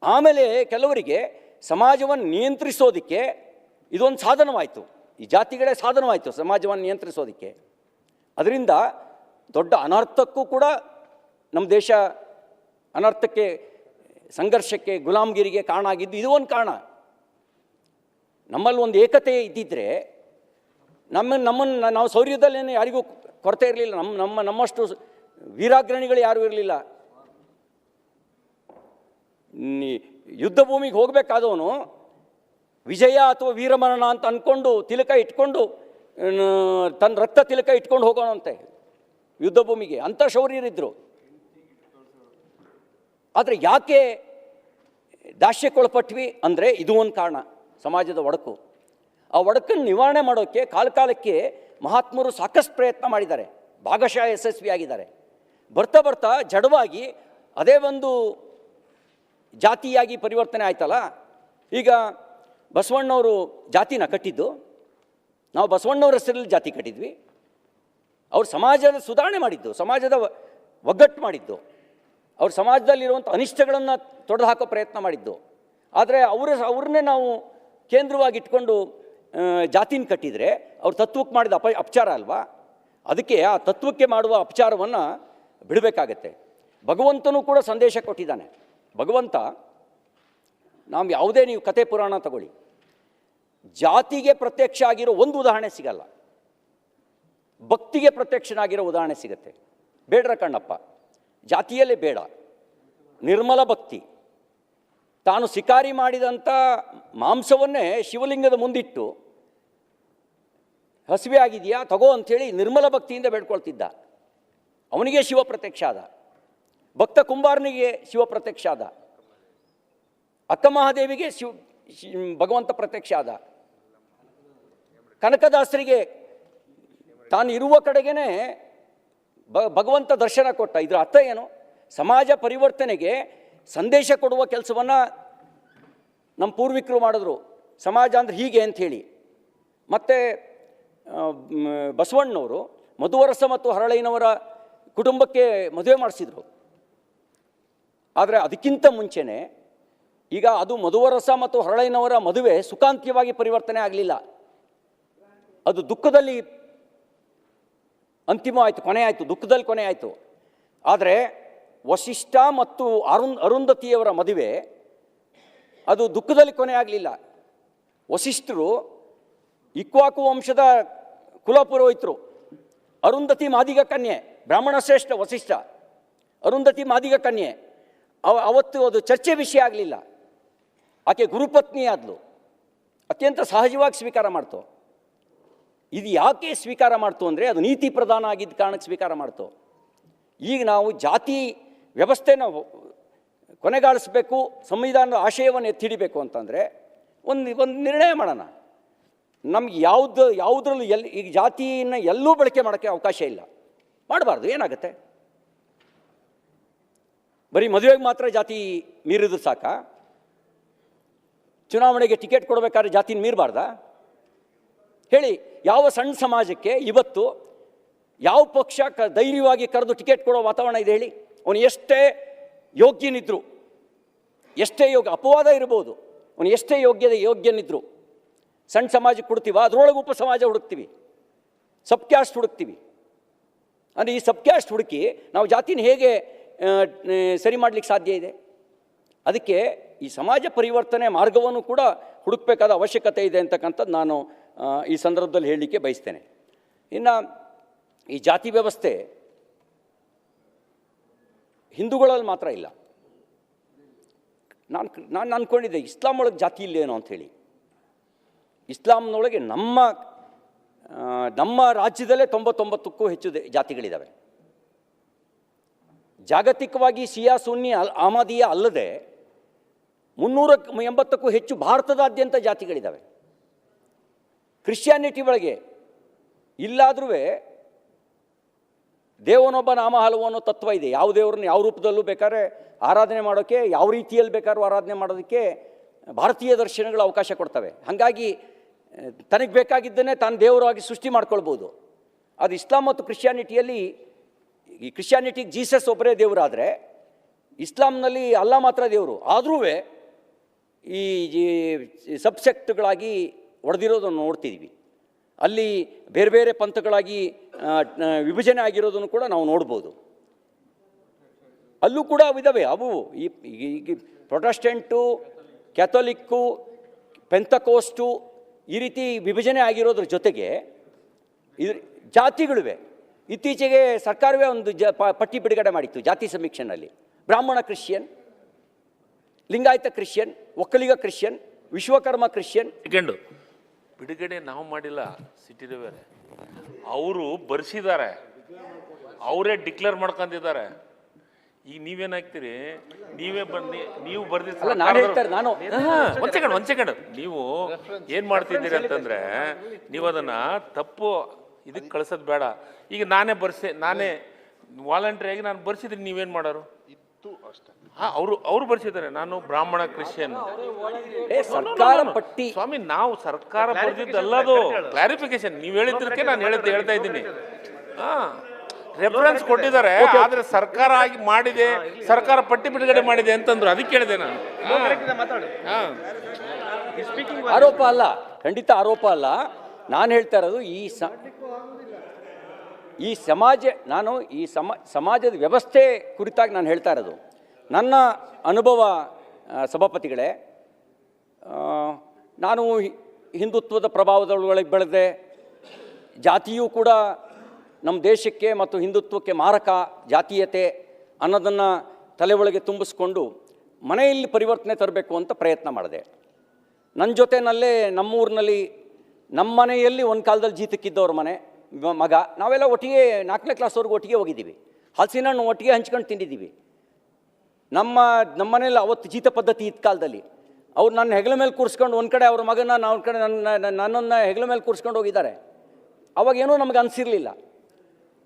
ಆಮೇಲೆ ಕೆಲವರಿಗೆ ಸಮಾಜವನ್ನು ನಿಯಂತ್ರಿಸೋದಕ್ಕೆ ಇದೊಂದು ಸಾಧನವಾಯಿತು. ಈ ಜಾತಿಗಳೇ ಸಾಧನವಾಯಿತು ಸಮಾಜವನ್ನು ನಿಯಂತ್ರಿಸೋದಕ್ಕೆ. ಅದರಿಂದ ದೊಡ್ಡ ಅನರ್ಥಕ್ಕೂ ಕೂಡ ನಮ್ಮ ದೇಶ ಅನರ್ಥಕ್ಕೆ, ಸಂಘರ್ಷಕ್ಕೆ, ಗುಲಾಮಗಿರಿಗೆ ಕಾರಣ ಆಗಿದ್ದು ಇದು ಒಂದು ಕಾರಣ. ನಮ್ಮಲ್ಲಿ ಒಂದು ಏಕತೆ ಇದ್ದಿದ್ದರೆ ನಮ್ಮನ್ನು ನಾವು ಶೌರ್ಯದಲ್ಲೇನು ಯಾರಿಗೂ ಕೊರತೆ ಇರಲಿಲ್ಲ. ನಮ್ಮಷ್ಟು ವೀರಾಗ್ರಣಿಗಳು ಯಾರೂ ಇರಲಿಲ್ಲ. ಯುದ್ಧ ಭೂಮಿಗೆ ಹೋಗಬೇಕಾದವನು ವಿಜಯ ಅಥವಾ ವೀರಮರಣ ಅಂತ ಅಂದ್ಕೊಂಡು ತಿಲಕ ಇಟ್ಕೊಂಡು ತನ್ನ ರಕ್ತ ತಿಲಕ ಇಟ್ಕೊಂಡು ಹೋಗೋಣಂತೆ ಯುದ್ಧ ಭೂಮಿಗೆ. ಅಂಥ ಶೌರ್ಯರಿದ್ದರು. ಆದರೆ ಯಾಕೆ ದಾಸ್ಯಕ್ಕೊಳಪಟ್ವಿ ಅಂದರೆ ಇದು ಒಂದು ಕಾರಣ, ಸಮಾಜದ ಒಡಕು. ಆ ಒಡಕನ್ನು ನಿವಾರಣೆ ಮಾಡೋಕ್ಕೆ ಕಾಲಕ್ಕೆ ಮಹಾತ್ಮರು ಸಾಕಷ್ಟು ಪ್ರಯತ್ನ ಮಾಡಿದ್ದಾರೆ, ಭಾಗಶಃ ಯಶಸ್ವಿಯಾಗಿದ್ದಾರೆ. ಬರ್ತಾ ಬರ್ತಾ ಜಡವಾಗಿ ಅದೇ ಒಂದು ಜಾತಿಯಾಗಿ ಪರಿವರ್ತನೆ ಆಯ್ತಲ್ಲ. ಈಗ ಬಸವಣ್ಣವರು ಜಾತಿನ ಕಟ್ಟಿದ್ದು, ನಾವು ಬಸವಣ್ಣವ್ರ ಹೆಸರಲ್ಲಿ ಜಾತಿ ಕಟ್ಟಿದ್ವಿ. ಅವ್ರು ಸಮಾಜದ ಸುಧಾರಣೆ ಮಾಡಿದ್ದು, ಸಮಾಜದ ಒಗ್ಗಟ್ಟು ಮಾಡಿದ್ದು, ಅವ್ರ ಸಮಾಜದಲ್ಲಿರುವಂಥ ಅನಿಷ್ಟಗಳನ್ನು ತೊಡೆದು ಹಾಕೋ ಪ್ರಯತ್ನ ಮಾಡಿದ್ದು. ಆದರೆ ಅವ್ರನ್ನೇ ನಾವು ಕೇಂದ್ರವಾಗಿ ಇಟ್ಕೊಂಡು ಜಾತಿನ ಕಟ್ಟಿದರೆ ಅವ್ರ ತತ್ವಕ್ಕೆ ಮಾಡಿದ ಅಪಚಾರ ಅಲ್ವಾ. ಅದಕ್ಕೆ ಆ ತತ್ವಕ್ಕೆ ಮಾಡುವ ಅಪಚಾರವನ್ನು ಬಿಡಬೇಕಾಗತ್ತೆ. ಭಗವಂತನೂ ಕೂಡ ಸಂದೇಶ ಕೊಟ್ಟಿದ್ದಾನೆ. ಭಗವಂತ, ನಾವು ಯಾವುದೇ ನೀವು ಕತೆ ಪುರಾಣ ತಗೊಳ್ಳಿ, ಜಾತಿಗೆ ಪ್ರತ್ಯಕ್ಷ ಆಗಿರೋ ಒಂದು ಉದಾಹರಣೆ ಸಿಗಲ್ಲ, ಭಕ್ತಿಗೆ ಪ್ರತ್ಯಕ್ಷನಾಗಿರೋ ಉದಾಹರಣೆ ಸಿಗತ್ತೆ. ಬೇಡ್ರ ಕಣ್ಣಪ್ಪ ಜಾತಿಯಲ್ಲೇ ಬೇಡ, ನಿರ್ಮಲ ಭಕ್ತಿ. ತಾನು ಶಿಕಾರಿ ಮಾಡಿದಂಥ ಮಾಂಸವನ್ನೇ ಶಿವಲಿಂಗದ ಮುಂದಿಟ್ಟು ಹಸಿವೆ ಆಗಿದೆಯಾ ತಗೋ ಅಂಥೇಳಿ ನಿರ್ಮಲ ಭಕ್ತಿಯಿಂದ ಬೇಡ್ಕೊಳ್ತಿದ್ದ. ಅವನಿಗೆ ಶಿವ ಪ್ರತ್ಯಕ್ಷ ಆದ. ಭಕ್ತ ಕುಂಬಾರನಿಗೆ ಶಿವ ಪ್ರತ್ಯಕ್ಷ ಆದ. ಅಕ್ಕ ಮಹಾದೇವಿಗೆ ಭಗವಂತ ಪ್ರತ್ಯಕ್ಷ ಆದ. ಕನಕದಾಸರಿಗೆ ತಾನು ಇರುವ ಕಡೆಗೇ ಭಗವಂತ ದರ್ಶನ ಕೊಟ್ಟ. ಇದರ ಅರ್ಥ ಏನು? ಸಮಾಜ ಪರಿವರ್ತನೆಗೆ ಸಂದೇಶ ಕೊಡುವ ಕೆಲಸವನ್ನು ನಮ್ಮ ಪೂರ್ವಿಕರು ಮಾಡಿದ್ರು. ಸಮಾಜ ಅಂದರೆ ಹೀಗೆ ಅಂಥೇಳಿ. ಮತ್ತು ಬಸವಣ್ಣವರು ಮಧುವರಸ ಮತ್ತು ಹರಳಯ್ಯನವರ ಕುಟುಂಬಕ್ಕೆ ಮದುವೆ ಮಾಡಿಸಿದರು. ಆದರೆ ಅದಕ್ಕಿಂತ ಮುಂಚೆನೇ ಈಗ ಅದು ಮಧುವರಸ ಮತ್ತು ಹರಳಯ್ಯನವರ ಮದುವೆ ಸುಖಾಂತ್ಯವಾಗಿ ಪರಿವರ್ತನೆ ಆಗಲಿಲ್ಲ. ಅದು ದುಃಖದಲ್ಲಿ ಅಂತಿಮವಾಯಿತು, ಕೊನೆ ಆಯಿತು, ದುಃಖದಲ್ಲಿ ಕೊನೆ ಆಯಿತು. ಆದರೆ ವಸಿಷ್ಠ ಮತ್ತು ಅರುಂಧತಿಯವರ ಮದುವೆ ಅದು ದುಃಖದಲ್ಲಿ ಕೊನೆ ಆಗಲಿಲ್ಲ. ವಸಿಷ್ಠರು ಇಕ್ವಾಕು ವಂಶದ ಕುಲಪುರೋಹಿತರು. ಅರುಂಧತಿ ಮಾದಿಗ ಕನ್ಯೆ, ಬ್ರಾಹ್ಮಣ ಶ್ರೇಷ್ಠ ವಸಿಷ್ಠ, ಅರುಂಧತಿ ಮಾದಿಗ ಕನ್ಯೆ. ಅವತ್ತು ಅದು ಚರ್ಚೆ ವಿಷಯ ಆಗಲಿಲ್ಲ. ಆಕೆ ಗುರುಪತ್ನಿ ಆದಳು. ಅತ್ಯಂತ ಸಹಜವಾಗಿ ಸ್ವೀಕಾರ ಮಾಡ್ತು. ಇದು ಯಾಕೆ ಸ್ವೀಕಾರ ಮಾಡ್ತು ಅಂದರೆ ಅದು ನೀತಿ ಪ್ರಧಾನ ಆಗಿದ್ದ ಕಾರಣಕ್ಕೆ ಸ್ವೀಕಾರ ಮಾಡ್ತು. ಈಗ ನಾವು ಜಾತಿ ವ್ಯವಸ್ಥೆನ ಕೊನೆಗಾಣಿಸ್ಬೇಕು, ಸಂವಿಧಾನದ ಆಶಯವನ್ನು ಎತ್ತಿಡಿಬೇಕು ಅಂತಂದರೆ ಒಂದು ನಿರ್ಣಯ ಮಾಡೋಣ. ನಮ್ಗೆ ಯಾವುದ್ರಲ್ಲೂ ಈಗ ಜಾತಿಯನ್ನು ಎಲ್ಲೂ ಬಳಕೆ ಮಾಡೋಕ್ಕೆ ಅವಕಾಶ ಇಲ್ಲ, ಮಾಡಬಾರ್ದು. ಏನಾಗುತ್ತೆ? ಬರೀ ಮದುವೆಗೆ ಮಾತ್ರ ಜಾತಿ ಮೀರಿದ್ರು ಸಾಕಾ? ಚುನಾವಣೆಗೆ ಟಿಕೆಟ್ ಕೊಡಬೇಕಾದ್ರೆ ಜಾತಿನ ಮೀರಬಾರ್ದಾ? ಹೇಳಿ, ಯಾವ ಸಣ್ಣ ಸಮಾಜಕ್ಕೆ ಇವತ್ತು ಯಾವ ಪಕ್ಷ ಧೈರ್ಯವಾಗಿ ಕರೆದು ಟಿಕೆಟ್ ಕೊಡೋ ವಾತಾವರಣ ಇದೆ ಹೇಳಿ? ಅವನು ಎಷ್ಟೇ ಯೋಗ್ಯನಿದ್ರು, ಎಷ್ಟೇ ಅಪವಾದ ಇರ್ಬೋದು, ಅವನು ಎಷ್ಟೇ ಯೋಗ್ಯನಿದ್ರು ಸಣ್ಣ ಸಮಾಜಕ್ಕೆ ಕೊಡ್ತೀವ, ಅದರೊಳಗೆ ಉಪ ಸಮಾಜ ಹುಡುಕ್ತೀವಿ, ಸಬ್ ಕ್ಯಾಸ್ಟ್ ಹುಡುಕ್ತೀವಿ. ಅಂದರೆ ಈ ಸಬ್ ಕ್ಯಾಸ್ಟ್ ಹುಡುಕಿ ನಾವು ಜಾತಿನ ಹೇಗೆ ಸರಿ ಮಾಡಲಿಕ್ಕೆ ಸಾಧ್ಯ ಇದೆ? ಅದಕ್ಕೆ ಈ ಸಮಾಜ ಪರಿವರ್ತನೆ ಮಾರ್ಗವನ್ನು ಕೂಡ ಹುಡುಕಬೇಕಾದ ಅವಶ್ಯಕತೆ ಇದೆ ಅಂತಕ್ಕಂಥದ್ದು ನಾನು ಈ ಸಂದರ್ಭದಲ್ಲಿ ಹೇಳಲಿಕ್ಕೆ ಬಯಸ್ತೇನೆ. ಇನ್ನು ಈ ಜಾತಿ ವ್ಯವಸ್ಥೆ ಹಿಂದೂಗಳಲ್ಲಿ ಮಾತ್ರ ಇಲ್ಲ. ನಾನು ಅಂದ್ಕೊಂಡಿದ್ದೆ ಇಸ್ಲಾಂ ಒಳಗೆ ಜಾತಿ ಇಲ್ಲೇನೋ ಅಂಥೇಳಿ. ಇಸ್ಲಾಂನೊಳಗೆ ನಮ್ಮ ರಾಜ್ಯದಲ್ಲೇ 99ಕ್ಕೂ ಹೆಚ್ಚು ಜಾತಿಗಳಿದ್ದಾವೆ. ಜಾಗತಿಕವಾಗಿ ಶಿಯಾ ಸುನ್ನಿ ಅಹಮದಿಯಾ ಅಲ್ಲದೆ 380ಕ್ಕೂ ಹೆಚ್ಚು ಭಾರತದಾದ್ಯಂತ ಜಾತಿಗಳಿದ್ದಾವೆ. ಕ್ರಿಶ್ಚಿಯಾನಿಟಿ ಒಳಗೆ ಇಲ್ಲಾದ್ರೂ ದೇವನೊಬ್ಬ ನಾಮ ಹಲವು ಅನ್ನೋ ತತ್ವ ಇದೆ. ಯಾವ ದೇವರನ್ನು ಯಾವ ರೂಪದಲ್ಲೂ ಬೇಕಾದ್ರೆ ಆರಾಧನೆ ಮಾಡೋಕ್ಕೆ, ಯಾವ ರೀತಿಯಲ್ಲಿ ಬೇಕಾದ್ರೂ ಆರಾಧನೆ ಮಾಡೋದಕ್ಕೆ ಭಾರತೀಯ ದರ್ಶನಗಳು ಅವಕಾಶ ಕೊಡ್ತವೆ. ಹಾಗಾಗಿ ತನಗೆ ಬೇಕಾಗಿದ್ದನ್ನೇ ತಾನು ದೇವರಾಗಿ ಸೃಷ್ಟಿ ಮಾಡ್ಕೊಳ್ಬೋದು. ಅದು ಇಸ್ಲಾಂ ಮತ್ತು ಕ್ರಿಶ್ಚಿಯಾನಿಟಿಯಲ್ಲಿ, ಈ ಕ್ರಿಶ್ಚಿಯಾನಿಟಿಗೆ ಜೀಸಸ್ ಒಬ್ಬರೇ ದೇವರಾದರೆ ಇಸ್ಲಾಂನಲ್ಲಿ ಅಲ್ಲಾ ಮಾತ್ರ ದೇವರು. ಆದರೂ ಈ ಸಬ್ಸೆಕ್ಟ್ಗಳಾಗಿ ಒಡೆದಿರೋದನ್ನು ನೋಡ್ತಿದ್ವಿ. ಅಲ್ಲಿ ಬೇರೆ ಬೇರೆ ಪಂಥಗಳಾಗಿ ವಿಭಜನೆ ಆಗಿರೋದನ್ನು ಕೂಡ ನಾವು ನೋಡ್ಬೋದು. ಅಲ್ಲೂ ಕೂಡ ಇದ್ದಾವೆ ಅವು. ಈ ಪ್ರೊಟೆಸ್ಟೆಂಟು, ಕ್ಯಾಥೋಲಿಕ್ಕು, ಪೆಂತಕೋಸ್ಟು ಈ ರೀತಿ ವಿಭಜನೆ ಆಗಿರೋದ್ರ ಜೊತೆಗೆ ಜಾತಿಗಳಿವೆ. ಇತ್ತೀಚೆಗೆ ಸರ್ಕಾರವೇ ಒಂದು ಪಟ್ಟಿ ಬಿಡುಗಡೆ ಮಾಡಿತ್ತು ಜಾತಿ ಸಮೀಕ್ಷೆನಲ್ಲಿ. ಬ್ರಾಹ್ಮಣ Christian, Lingayat Christian, Vokkaliga Christian, Vishwakarma Christian.
ಬಿಡುಗಡೆ ನಾವು ಮಾಡಿಲ್ಲ, ಸಿಟಿ ರವಿಯವರೇ ಅವರು ಬರ್ಸಿದ್ದಾರೆ, ಅವರೇ ಡಿಕ್ಲೇರ್ ಮಾಡ್ಕೊಂಡಿದ್ದಾರೆ. ಈಗ ನೀವೇನಾಗ್ತೀರಿ, ನೀವೇ ಬನ್ನಿ, ನೀವು ಬರ್ದಿಲ್ಲ.
ನಾನು
ಒಂದ್ ಸೆಕೆಂಡ್ ನೀವು ಏನ್ ಮಾಡ್ತಿದ್ದೀರಿ ಅಂತಂದ್ರೆ, ನೀವು ಅದನ್ನ ತಪ್ಪು ಇದಕ್ಕೆ ಕಳ್ಸೋದು ಬೇಡ. ಈಗ ನಾನೇ ವಾಲಂಟ್ರಿಯಾಗಿ ನಾನು ಬರ್ಸಿದ್ರೆ ನೀವೇನ್ ಮಾಡೋರು? ಅವರು ಬರ್ಸಿದ್ದಾರೆ, ನಾನು ಬ್ರಾಹ್ಮಣ ಕ್ರಿಶ್ಚಿಯನ್.
ಸರ್ಕಾರ ಪಟ್ಟಿ
ಸ್ವಾಮಿ, ನಾವು ಸರ್ಕಾರ ಬರ್ದಿದ್ದಲ್ಲದು ಕ್ಲಾರಿಫಿಕೇಶನ್. ನೀವು ಹೇಳಿದ್ದಕ್ಕೆ ನಾನು ಹೇಳ್ತಾ ಇದ್ದೀನಿ. ರೆಫರೆನ್ಸ್ ಕೊಟ್ಟಿದ್ದಾರೆ, ಆದ್ರೆ ಸರ್ಕಾರ ಆಗಿ ಮಾಡಿದೆ, ಸರ್ಕಾರ ಪಟ್ಟಿ ಬಿಡುಗಡೆ ಮಾಡಿದೆ ಅಂತಂದ್ರು. ಅದಕ್ಕೆ ಹೇಳಿದೆ ನಾನು.
ಆರೋಪ ಅಲ್ಲ, ಖಂಡಿತ ಆರೋಪ ಅಲ್ಲ. ನಾನು ಹೇಳ್ತಾ ಇರೋದು ಈ ಸಮಾಜದ ವ್ಯವಸ್ಥೆ ಕುರಿತಾಗಿ ನಾನು ಹೇಳ್ತಾ ಇರೋದು. ನನ್ನ ಅನುಭವ ಸಭಾಪತಿಗಳೇ, ನಾನು ಹಿಂದುತ್ವದ ಪ್ರಭಾವದೊಳಗೆ ಬೆಳೆದೆ. ಜಾತಿಯೂ ಕೂಡ ನಮ್ಮ ದೇಶಕ್ಕೆ ಮತ್ತು ಹಿಂದುತ್ವಕ್ಕೆ ಮಾರಕ, ಜಾತೀಯತೆ ಅನ್ನೋದನ್ನು ತಲೆ ಒಳಗೆ ತುಂಬಿಸ್ಕೊಂಡು ಮನೆಯಲ್ಲಿ ಪರಿವರ್ತನೆ ತರಬೇಕು ಅಂತ ಪ್ರಯತ್ನ ಮಾಡಿದೆ. ನನ್ನ ಜೊತೆಯಲ್ಲೇ ನಮ್ಮೂರಿನಲ್ಲಿ, ನಮ್ಮ ಮನೆಯಲ್ಲಿ ಒಂದು ಕಾಲದಲ್ಲಿ ಜೀತಕ್ಕಿದ್ದವ್ರ ಮಗ, ನಾವೆಲ್ಲ ಒಟ್ಟಿಗೆ 4ನೇ ಕ್ಲಾಸ್ವರೆಗೂ ಒಟ್ಟಿಗೆ ಹೋಗಿದ್ದೀವಿ. ಹಲಸಿನ ಹಣ್ಣು ಒಟ್ಟಿಗೆ ಹಂಚ್ಕೊಂಡು ತಿಂದಿದ್ದೀವಿ. ನಮ್ಮ ಮನೇಲಿ ಅವತ್ತು ಜೀತ ಪದ್ಧತಿ ಇದ್ದ ಕಾಲದಲ್ಲಿ ಅವ್ರು ನನ್ನ ಹೆಗಲ ಮೇಲೆ ಕೂರಿಸ್ಕೊಂಡು ಒಂದು ಕಡೆ ಅವ್ರ ಮಗನ, ಒಂದು ಕಡೆ ನನ್ನನ್ನು ಹೆಗಲ ಮೇಲೆ ಕೂರಿಸ್ಕೊಂಡು ಹೋಗಿದ್ದಾರೆ. ಅವಾಗೇನೂ ನಮಗೆ ಅನಿಸಿರಲಿಲ್ಲ.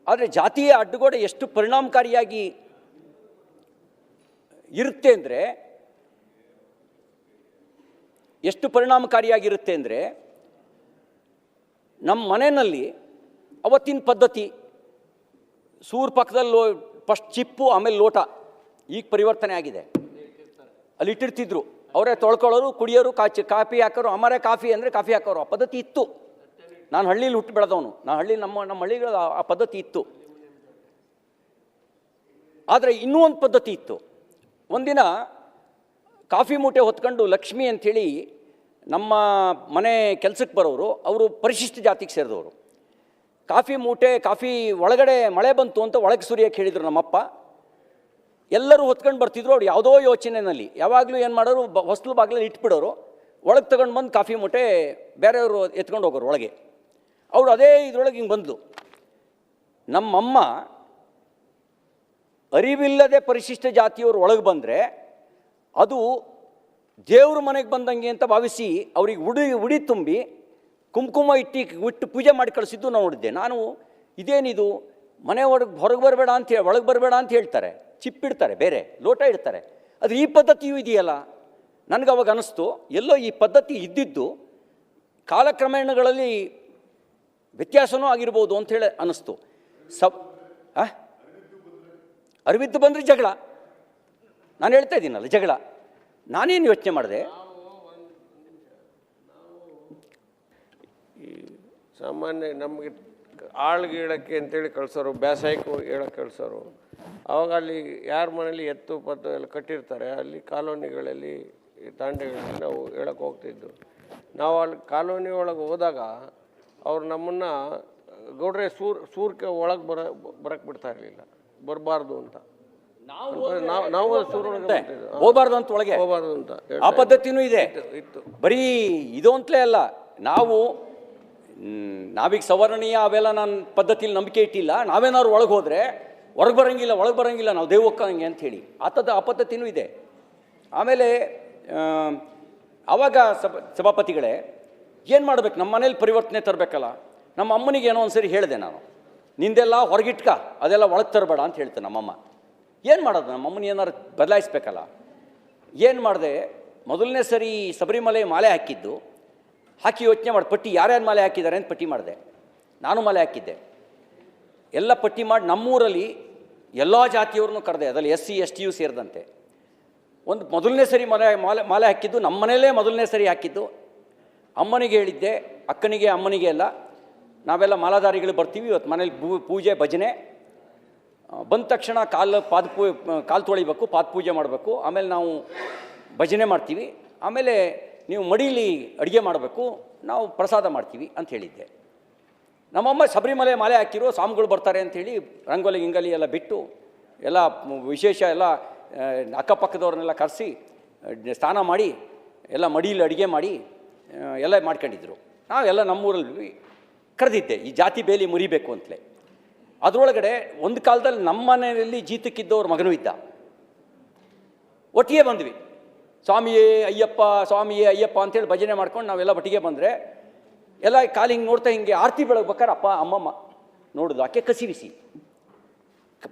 ಆದರೆ ಜಾತಿಯ ಅಡ್ಡಗೋಡೆ ಎಷ್ಟು ಪರಿಣಾಮಕಾರಿಯಾಗಿ ಇರುತ್ತೆ ಅಂದರೆ ನಮ್ಮ ಮನೆಯಲ್ಲಿ ಅವತ್ತಿನ ಪದ್ಧತಿ ಸೂರ್ ಪಕ್ಕದಲ್ಲಿ ಫಸ್ಟ್ ಚಿಪ್ಪು, ಆಮೇಲೆ ಲೋಟ. ಈಗ ಪರಿವರ್ತನೆ ಆಗಿದೆ. ಅಲ್ಲಿ ಇಟ್ಟಿರ್ತಿದ್ರು, ಅವರೇ ತೊಳ್ಕೊಳ್ಳೋರು, ಕುಡಿಯೋರು, ಕಾಫಿ ಹಾಕೋರು. ಅಮರೇ ಕಾಫಿ ಅಂದರೆ ಕಾಫಿ ಹಾಕೋರು. ಆ ಪದ್ಧತಿ ಇತ್ತು. ನಾನು ಹಳ್ಳೀಲಿ ಹುಟ್ಟು ಬೆಳೆದವನು. ನಮ್ಮ ಹಳ್ಳಿಗಳ ಆ ಪದ್ಧತಿ ಇತ್ತು. ಆದರೆ ಇನ್ನೂ ಒಂದು ಪದ್ಧತಿ ಇತ್ತು. ಒಂದಿನ ಕಾಫಿ ಮೂಟೆ ಹೊತ್ಕೊಂಡು ಲಕ್ಷ್ಮಿ ಅಂಥೇಳಿ ನಮ್ಮ ಮನೆ ಕೆಲಸಕ್ಕೆ ಬರೋರು, ಅವರು ಪರಿಶಿಷ್ಟ ಜಾತಿಗೆ ಸೇರಿದವರು. ಕಾಫಿ ಒಳಗಡೆ ಮಳೆ ಬಂತು ಅಂತ ಒಳಗೆ ಸುರಿಯೋಕ್ಕೆ ಹೇಳಿದರು ನಮ್ಮಪ್ಪ. ಎಲ್ಲರೂ ಹೊತ್ಕೊಂಡು ಬರ್ತಿದ್ರು. ಅವ್ರು ಯಾವುದೋ ಯೋಚನೆಯಲ್ಲಿ ಯಾವಾಗಲೂ ಏನು ಮಾಡೋರು, ಹೊಸ್ಲು ಬಾಗಿಲಲ್ಲಿ ಇಟ್ಬಿಡೋರು. ಒಳಗೆ ತಗೊಂಡು ಬಂದು ಕಾಫಿ ಮೂಟೆ ಬೇರೆಯವರು ಎತ್ಕೊಂಡು ಹೋಗೋರು ಒಳಗೆ. ಅವಳು ಅದೇ ಇದರೊಳಗೆ ಹಿಂಗೆ ಬಂದಳು. ನಮ್ಮಮ್ಮ ಅರಿವಿಲ್ಲದೆ ಪರಿಶಿಷ್ಟ ಜಾತಿಯವರು ಒಳಗೆ ಬಂದರೆ ಅದು ದೇವ್ರ ಮನೆಗೆ ಬಂದಂಗೆ ಅಂತ ಭಾವಿಸಿ ಅವ್ರಿಗೆ ಉಡಿ ತುಂಬಿ ಕುಂಕುಮ ಇಟ್ಟು ಪೂಜೆ ಮಾಡಿ ಕಳಿಸಿದ್ದು ನಾವು ನೋಡಿದ್ದೆ. ನಾನು ಇದೇನಿದು, ಹೊರಗೆ ಬರಬೇಡ ಅಂತ ಒಳಗೆ ಬರಬೇಡ ಅಂತ ಹೇಳ್ತಾರೆ, ಚಿಪ್ಪಿಡ್ತಾರೆ, ಬೇರೆ ಲೋಟ ಇಡ್ತಾರೆ. ಆದರೆ ಈ ಪದ್ಧತಿಯೂ ಇದೆಯಲ್ಲ, ನನಗೆ ಅವಾಗ ಅನ್ನಿಸ್ತು ಎಲ್ಲೋ ಈ ಪದ್ಧತಿ ಇದ್ದಿದ್ದು ಕಾಲಕ್ರಮೇಣಗಳಲ್ಲಿ ವ್ಯತ್ಯಾಸನೂ ಆಗಿರ್ಬೋದು ಅಂಥೇಳಿ ಅನ್ನಿಸ್ತು. ಅರಿವಿದ್ದು ಬಂದರೆ ಜಗಳ, ನಾನು ಹೇಳ್ತಾ ಇದ್ದೀನಲ್ಲ ಜಗಳ. ನಾನೇನು ಯೋಚನೆ ಮಾಡಿದೆ,
ಸಾಮಾನ್ಯ ನಮಗೆ ಆಳ್ಗೆ ಹೇಳೋಕ್ಕೆ ಅಂತೇಳಿ ಕಳ್ಸೋರು, ಬೇಸಾಯಕ್ಕೂ ಹೇಳೋಕ್ಕೆ ಕಳ್ಸೋರು. ಆವಾಗ ಅಲ್ಲಿ ಯಾರ ಮನೇಲಿ ಎತ್ತು ಪತ್ತು ಎಲ್ಲ ಕಟ್ಟಿರ್ತಾರೆ, ಅಲ್ಲಿ ಕಾಲೋನಿಗಳಲ್ಲಿ ತಾಂಡೆಗಳಲ್ಲಿ ನಾವು ಹೇಳಕ್ಕೆ ಹೋಗ್ತಿದ್ದು. ನಾವು ಅಲ್ಲಿ ಕಾಲೋನಿ ಒಳಗೆ ಹೋದಾಗ ಅವ್ರು ನಮ್ಮನ್ನು ಗೌಡ್ರೆ ಸೂರ್ಕೆ ಒಳಗೆ ಬರಕ್ಕೆ ಬಿಡ್ತಾ ಇರಲಿಲ್ಲ, ಬರಬಾರ್ದು ಅಂತ. ನಾವು ಸೂರೊಳಗೆ
ಹೋಗಬಾರ್ದು ಅಂತ, ಒಳಗೆ
ಹೋಗಬಾರ್ದು ಅಂತ
ಆ ಪದ್ಧತಿನೂ ಇದೆ.
ಇತ್ತು.
ಬರೀ ಇದು ಅಂತಲೇ ಅಲ್ಲ, ನಾವೀಗ ಸವರ್ಣೀಯ ಅವೆಲ್ಲ ನಾನು ಪದ್ಧತಿಲಿ ನಂಬಿಕೆ ಇಟ್ಟಿಲ್ಲ. ನಾವೇನಾದ್ರು ಒಳಗೆ ಹೋದರೆ ಹೊರಗೆ ಬರೋಂಗಿಲ್ಲ ನಾವು ದೇವಕ್ಕಂಗೆ ಅಂಥೇಳಿ ಆ ಪದ್ಧತಿನೂ ಇದೆ. ಆಮೇಲೆ ಆವಾಗ ಸಭಾಪತಿಗಳೇ ಏನು ಮಾಡಬೇಕು, ನಮ್ಮ ಮನೇಲಿ ಪರಿವರ್ತನೆ ತರಬೇಕಲ್ಲ. ನಮ್ಮ ಅಮ್ಮನಿಗೆ ಏನೋ ಒಂದು ಸರಿ ಹೇಳಿದೆ ನಾನು, ನಿಂದೆಲ್ಲ ಹೊರಗಿಟ್ಕ, ಅದೆಲ್ಲ ಒಳಗೆ ತರಬೇಡ ಅಂತ ಹೇಳ್ತೇನೆ ನಮ್ಮಮ್ಮ. ಏನು ಮಾಡೋದು, ನಮ್ಮ ಅಮ್ಮನ ಏನಾರು ಬದಲಾಯಿಸ್ಬೇಕಲ್ಲ. ಏನು ಮಾಡಿದೆ, ಮೊದಲನೇ ಸರಿ ಶಬರಿಮಲೆ ಮಾಲೆ ಹಾಕಿ ಯೋಚನೆ ಮಾಡಿ ಪಟ್ಟಿ ಯಾರ್ಯಾರು ಮಾಲೆ ಹಾಕಿದ್ದಾರೆ ಅಂತ ಪಟ್ಟಿ ಮಾಡಿದೆ. ನಾನು ಮಾಲೆ ಹಾಕಿದ್ದೆ, ಎಲ್ಲ ಪಟ್ಟಿ ಮಾಡಿ ನಮ್ಮೂರಲ್ಲಿ ಎಲ್ಲ ಜಾತಿಯವ್ರನ್ನೂ ಕರೆದೆ, ಅದರಲ್ಲಿ SC ST ಸೇರಿದಂತೆ. ಒಂದು ಮೊದಲನೇ ಸರಿ ಮಾಲೆ ಹಾಕಿದ್ದು ನಮ್ಮ ಮನೆಯಲ್ಲೇ ಮೊದಲನೇ ಸರಿ ಹಾಕಿದ್ದು. ಅಮ್ಮನಿಗೆ ಹೇಳಿದ್ದೆ, ಅಕ್ಕನಿಗೆ ಅಮ್ಮನಿಗೆ ಎಲ್ಲ, ನಾವೆಲ್ಲ ಮಾಲಾಧಾರಿಗಳು ಬರ್ತೀವಿ ಇವತ್ತು ಮನೇಲಿ ಪೂಜೆ ಭಜನೆ. ಬಂದ ತಕ್ಷಣ ಕಾಲು ತೊಳಿಬೇಕು, ಪಾದಪೂಜೆ ಮಾಡಬೇಕು, ಆಮೇಲೆ ನಾವು ಭಜನೆ ಮಾಡ್ತೀವಿ, ಆಮೇಲೆ ನೀವು ಮಡೀಲಿ ಅಡುಗೆ ಮಾಡಬೇಕು, ನಾವು ಪ್ರಸಾದ ಮಾಡ್ತೀವಿ ಅಂತ ಹೇಳಿದ್ದೆ. ನಮ್ಮಮ್ಮ ಶಬರಿಮಲೆ ಮಾಲೆ ಹಾಕಿರೋ ಸ್ವಾಮಿಗಳು ಬರ್ತಾರೆ ಅಂಥೇಳಿ ರಂಗೋಲಿ ಗಿಂಗಲಿ ಎಲ್ಲ ಬಿಟ್ಟು ಎಲ್ಲ ವಿಶೇಷ ಎಲ್ಲ ಅಕ್ಕಪಕ್ಕದವ್ರನ್ನೆಲ್ಲ ಕರೆಸಿ ಸ್ನಾನ ಮಾಡಿ ಎಲ್ಲ ಮಡೀಲಿ ಅಡುಗೆ ಮಾಡಿ ಎಲ್ಲ ಮಾಡ್ಕೊಂಡಿದ್ರು. ನಾವೆಲ್ಲ ನಮ್ಮೂರಲ್ಲಿ ಕರೆದಿದ್ದೆ, ಈ ಜಾತಿ ಬೇಲಿ ಮುರಿಬೇಕು ಅಂತಲೇ. ಅದರೊಳಗಡೆ ಒಂದು ಕಾಲದಲ್ಲಿ ನಮ್ಮ ಮನೆಯಲ್ಲಿ ಜೀತಕ್ಕಿದ್ದವ್ರ ಮಗನೂ ಇದ್ದ. ಒಟ್ಟಿಗೆ ಬಂದ್ವಿ, ಸ್ವಾಮಿಯೇ ಅಯ್ಯಪ್ಪ ಅಂತೇಳಿ ಭಜನೆ ಮಾಡ್ಕೊಂಡು ನಾವೆಲ್ಲ ಒಟ್ಟಿಗೆ ಬಂದರೆ ಎಲ್ಲ ಕಾಲು ಹಿಂಗೆ ನೋಡ್ತಾ ಹಿಂಗೆ ಆರತಿ ಬೆಳಗ್ಬೇಕಾದ್ರೆ ಅಮ್ಮಮ್ಮ ನೋಡೋದು, ಆಕೆ ಕಸಿ ಬಿಸಿ.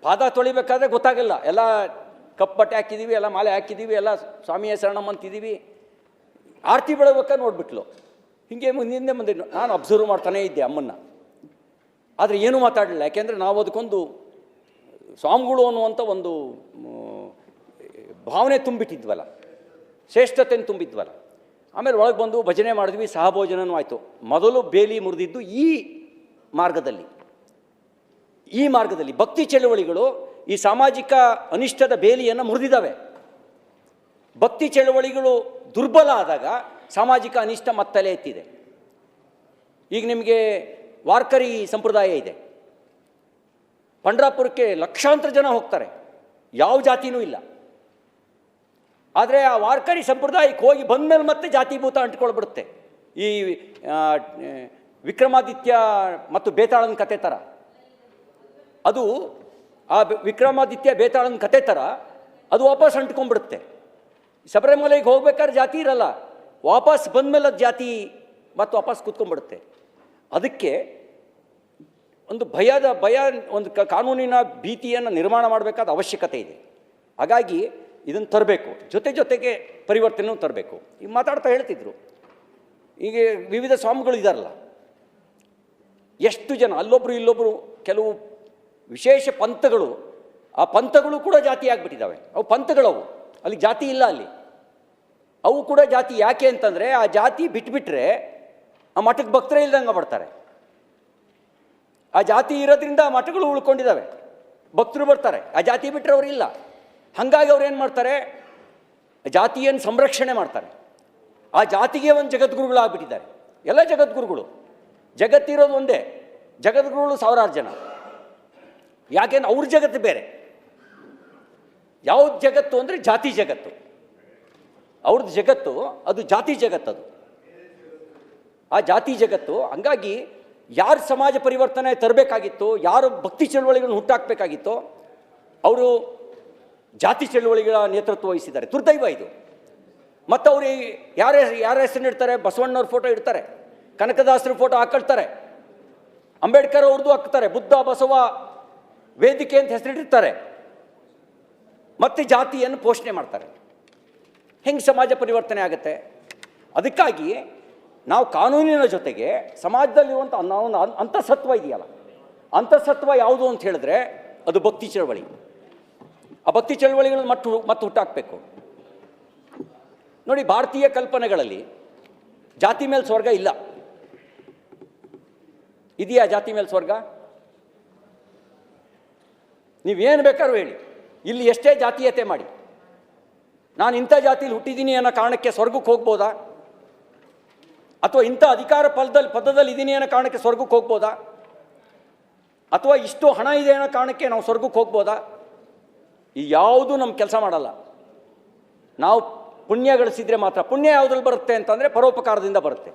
ಪಾದ ತೊಳಿಬೇಕಾದ್ರೆ ಗೊತ್ತಾಗಲ್ಲ, ಎಲ್ಲ ಕಪ್ಪು ಬಟ್ಟೆ ಹಾಕಿದ್ದೀವಿ, ಎಲ್ಲ ಮಾಲೆ ಹಾಕಿದ್ದೀವಿ, ಎಲ್ಲ ಸ್ವಾಮಿಯೇ ಶರಣಮ್ಮ ಅಂತಿದ್ದೀವಿ. ಆರತಿ ಬೆಳಗ್ಬೇಕಾದ್ರೆ ನೋಡ್ಬಿಟ್ಲು, ಹೀಗೆ ಮುಂದೆ ನಾನು ಅಬ್ಸರ್ವ್ ಮಾಡ್ತಾನೇ ಇದ್ದೆ ಅಮ್ಮನ್ನ. ಆದರೆ ಏನೂ ಮಾತಾಡಲಿಲ್ಲ, ಯಾಕೆಂದರೆ ನಾವು ಅದಕ್ಕೊಂದು ಸ್ವಾಮಿಗಳು ಅನ್ನುವಂಥ ಒಂದು ಭಾವನೆ ತುಂಬಿಟ್ಟಿದ್ವಲ್ಲ, ಶ್ರೇಷ್ಠತೆಯನ್ನು ತುಂಬಿದ್ವಲ್ಲ. ಆಮೇಲೆ ಒಳಗೆ ಬಂದು ಭಜನೆ ಮಾಡಿದ್ವಿ, ಸಹಭೋಜನವೂ ಆಯಿತು. ಮೊದಲು ಬೇಲಿ ಮುರಿದಿದ್ದು ಈ ಮಾರ್ಗದಲ್ಲಿ ಭಕ್ತಿ ಚಳವಳಿಗಳು ಈ ಸಾಮಾಜಿಕ ಅನಿಷ್ಟದ ಬೇಲಿಯನ್ನು ಮುರಿದಿದ್ದಾವೆ. ಭಕ್ತಿ ಚಳವಳಿಗಳು ದುರ್ಬಲ ಆದಾಗ ಸಾಮಾಜಿಕ ಅನಿಷ್ಟ ಮತ್ತಲೇ ಎತ್ತಿದೆ. ಈಗ ನಿಮಗೆ ವಾರ್ಕರಿ ಸಂಪ್ರದಾಯ ಇದೆ, ಪಂಡ್ರಾಪುರಕ್ಕೆ ಲಕ್ಷಾಂತರ ಜನ ಹೋಗ್ತಾರೆ, ಯಾವ ಜಾತಿನೂ ಇಲ್ಲ. ಆದರೆ ಆ ವಾರ್ಕರಿ ಸಂಪ್ರದಾಯಕ್ಕೆ ಹೋಗಿ ಬಂದಮೇಲೆ ಮತ್ತೆ ಜಾತಿಭೂತ ಅಂಟ್ಕೊಳ್ಬಿಡುತ್ತೆ. ಈ ವಿಕ್ರಮಾದಿತ್ಯ ಮತ್ತು ಬೇತಾಳನ ಕತೆ ಥರ, ಅದು ಆ ವಿಕ್ರಮಾದಿತ್ಯ ಬೇತಾಳನ ಕತೆ ಥರ ಅದು ವಾಪಸ್ ಅಂಟ್ಕೊಂಡ್ಬಿಡುತ್ತೆ. ಶಬರಿಮಲೆಗೆ ಹೋಗ್ಬೇಕಾದ್ರೆ ಜಾತಿ ಇರಲ್ಲ, ವಾಪಸ್ ಬಂದಮೇಲೆ ಅದು ಜಾತಿ ಮತ್ತು ವಾಪಸ್ ಕೂತ್ಕೊಂಡ್ಬಿಡುತ್ತೆ. ಅದಕ್ಕೆ ಒಂದು ಒಂದು ಕಾನೂನಿನ ಭೀತಿಯನ್ನು ನಿರ್ಮಾಣ ಮಾಡಬೇಕಾದ ಅವಶ್ಯಕತೆ ಇದೆ. ಹಾಗಾಗಿ ಇದನ್ನು ತರಬೇಕು, ಜೊತೆಗೆ ಪರಿವರ್ತನೆಯೂ ತರಬೇಕು. ಈಗ ಮಾತಾಡ್ತಾ ಹೇಳ್ತಿದ್ರು, ಈಗ ವಿವಿಧ ಸ್ವಾಮಿಗಳು ಇದ್ದಾರಲ್ಲ, ಎಷ್ಟು ಜನ ಅಲ್ಲೊಬ್ಬರು ಇಲ್ಲೊಬ್ಬರು, ಕೆಲವು ವಿಶೇಷ ಪಂಥಗಳು, ಆ ಪಂಥಗಳು ಕೂಡ ಜಾತಿ ಆಗಿಬಿಟ್ಟಿದ್ದಾವೆ. ಅವು ಪಂಥಗಳವು, ಅಲ್ಲಿ ಜಾತಿ ಇಲ್ಲ. ಅಲ್ಲಿ ಅವು ಕೂಡ ಜಾತಿ. ಯಾಕೆ ಅಂತಂದರೆ ಆ ಜಾತಿ ಬಿಟ್ಬಿಟ್ರೆ ಆ ಮಠಕ್ಕೆ ಭಕ್ತರೇ ಇಲ್ದಂಗೆ ಬರ್ತಾರೆ. ಆ ಜಾತಿ ಇರೋದ್ರಿಂದ ಆ ಮಠಗಳು ಉಳ್ಕೊಂಡಿದ್ದಾವೆ, ಭಕ್ತರು ಬರ್ತಾರೆ. ಆ ಜಾತಿ ಬಿಟ್ಟರೆ ಅವರು ಇಲ್ಲ. ಹಾಗಾಗಿ ಅವ್ರು ಏನು ಮಾಡ್ತಾರೆ, ಜಾತಿಯನ್ನು ಸಂರಕ್ಷಣೆ ಮಾಡ್ತಾರೆ. ಆ ಜಾತಿಗೆ ಒಂದು ಜಗದ್ಗುರುಗಳಾಗ್ಬಿಟ್ಟಿದ್ದಾರೆ. ಎಲ್ಲ ಜಗದ್ಗುರುಗಳು, ಜಗತ್ತಿರೋದು ಒಂದೇ, ಜಗದ್ಗುರುಗಳು ಸಾವಿರಾರು ಜನ. ಯಾಕೆಂದ್ರೆ ಅವ್ರ ಜಗತ್ತು ಬೇರೆ. ಯಾವ್ದು ಜಗತ್ತು ಅಂದರೆ ಜಾತಿ ಜಗತ್ತು. ಅವ್ರದ್ದು ಜಗತ್ತು ಅದು ಜಾತಿ ಜಗತ್ತದು, ಆ ಜಾತಿ ಜಗತ್ತು. ಹಂಗಾಗಿ ಯಾರು ಸಮಾಜ ಪರಿವರ್ತನೆ ತರಬೇಕಾಗಿತ್ತು, ಯಾರು ಭಕ್ತಿ ಚಳವಳಿಗಳನ್ನು ಹುಟ್ಟಾಕಬೇಕಾಗಿತ್ತೋ ಅವರು ಜಾತಿ ಚಳವಳಿಗಳ ನೇತೃತ್ವ ವಹಿಸಿದ್ದಾರೆ. ದುರ್ದೈವ ಇದು. ಮತ್ತು ಅವರು ಯಾರ ಹೆಸರು ಇಡ್ತಾರೆ, ಬಸವಣ್ಣವ್ರ ಫೋಟೋ ಇಡ್ತಾರೆ, ಕನಕದಾಸರ ಫೋಟೋ ಹಾಕೊಳ್ತಾರೆ, ಅಂಬೇಡ್ಕರ್ ಅವ್ರದ್ದು ಹಾಕ್ತಾರೆ, ಬುದ್ಧ ಬಸವ ವೇದಿಕೆ ಅಂತ ಹೆಸರಿಟ್ಟಿರ್ತಾರೆ. ಮತ್ತು ಜಾತಿಯನ್ನು ಪೋಷಣೆ ಮಾಡ್ತಾರೆ. ಹೆಂಗೆ ಸಮಾಜ ಪರಿವರ್ತನೆ ಆಗುತ್ತೆ? ಅದಕ್ಕಾಗಿ ನಾವು ಕಾನೂನಿನ ಜೊತೆಗೆ ಸಮಾಜದಲ್ಲಿರುವಂಥ ನಾವು ಅಂತಃಸತ್ವ ಇದೆಯಲ್ಲ, ಅಂತಃಸತ್ವ ಯಾವುದು ಅಂತ ಹೇಳಿದ್ರೆ ಅದು ಭಕ್ತಿ ಚಳವಳಿ. ಆ ಭಕ್ತಿ ಚಳವಳಿಗಳನ್ನು ಮತ್ತೆ ಹುಟ್ಟಾಕಬೇಕು. ನೋಡಿ, ಭಾರತೀಯ ಕಲ್ಪನೆಗಳಲ್ಲಿ ಜಾತಿ ಮೇಲೆ ಸ್ವರ್ಗ ಇಲ್ಲ. ಇದೆಯಾ ಜಾತಿ ಮೇಲೆ ಸ್ವರ್ಗ? ನೀವೇನು ಬೇಕಾದ್ರೂ ಹೇಳಿ, ಇಲ್ಲಿ ಎಷ್ಟೇ ಜಾತೀಯತೆ ಮಾಡಿ, ನಾನು ಇಂಥ ಜಾತಿಯಲ್ಲಿ ಹುಟ್ಟಿದ್ದೀನಿ ಅನ್ನೋ ಕಾರಣಕ್ಕೆ ಸ್ವರ್ಗಕ್ಕೆ ಹೋಗ್ಬೋದಾ? ಅಥವಾ ಇಂಥ ಅಧಿಕಾರ ಪದದಲ್ಲಿ ಇದ್ದೀನಿ ಅನ್ನೋ ಕಾರಣಕ್ಕೆ ಸ್ವರ್ಗಕ್ಕೆ ಹೋಗ್ಬೋದಾ? ಅಥವಾ ಇಷ್ಟು ಹಣ ಇದೆ ಅನ್ನೋ ಕಾರಣಕ್ಕೆ ನಾವು ಸ್ವರ್ಗಕ್ಕೆ ಹೋಗ್ಬೋದಾ? ಈ ಯಾವುದೂ ನಮ್ಮ ಕೆಲಸ ಮಾಡಲ್ಲ. ನಾವು ಪುಣ್ಯ ಗಳಿಸಿದ್ರೆ ಮಾತ್ರ. ಪುಣ್ಯ ಯಾವುದ್ರಲ್ಲಿ ಬರುತ್ತೆ ಅಂತಂದರೆ ಪರೋಪಕಾರದಿಂದ ಬರುತ್ತೆ.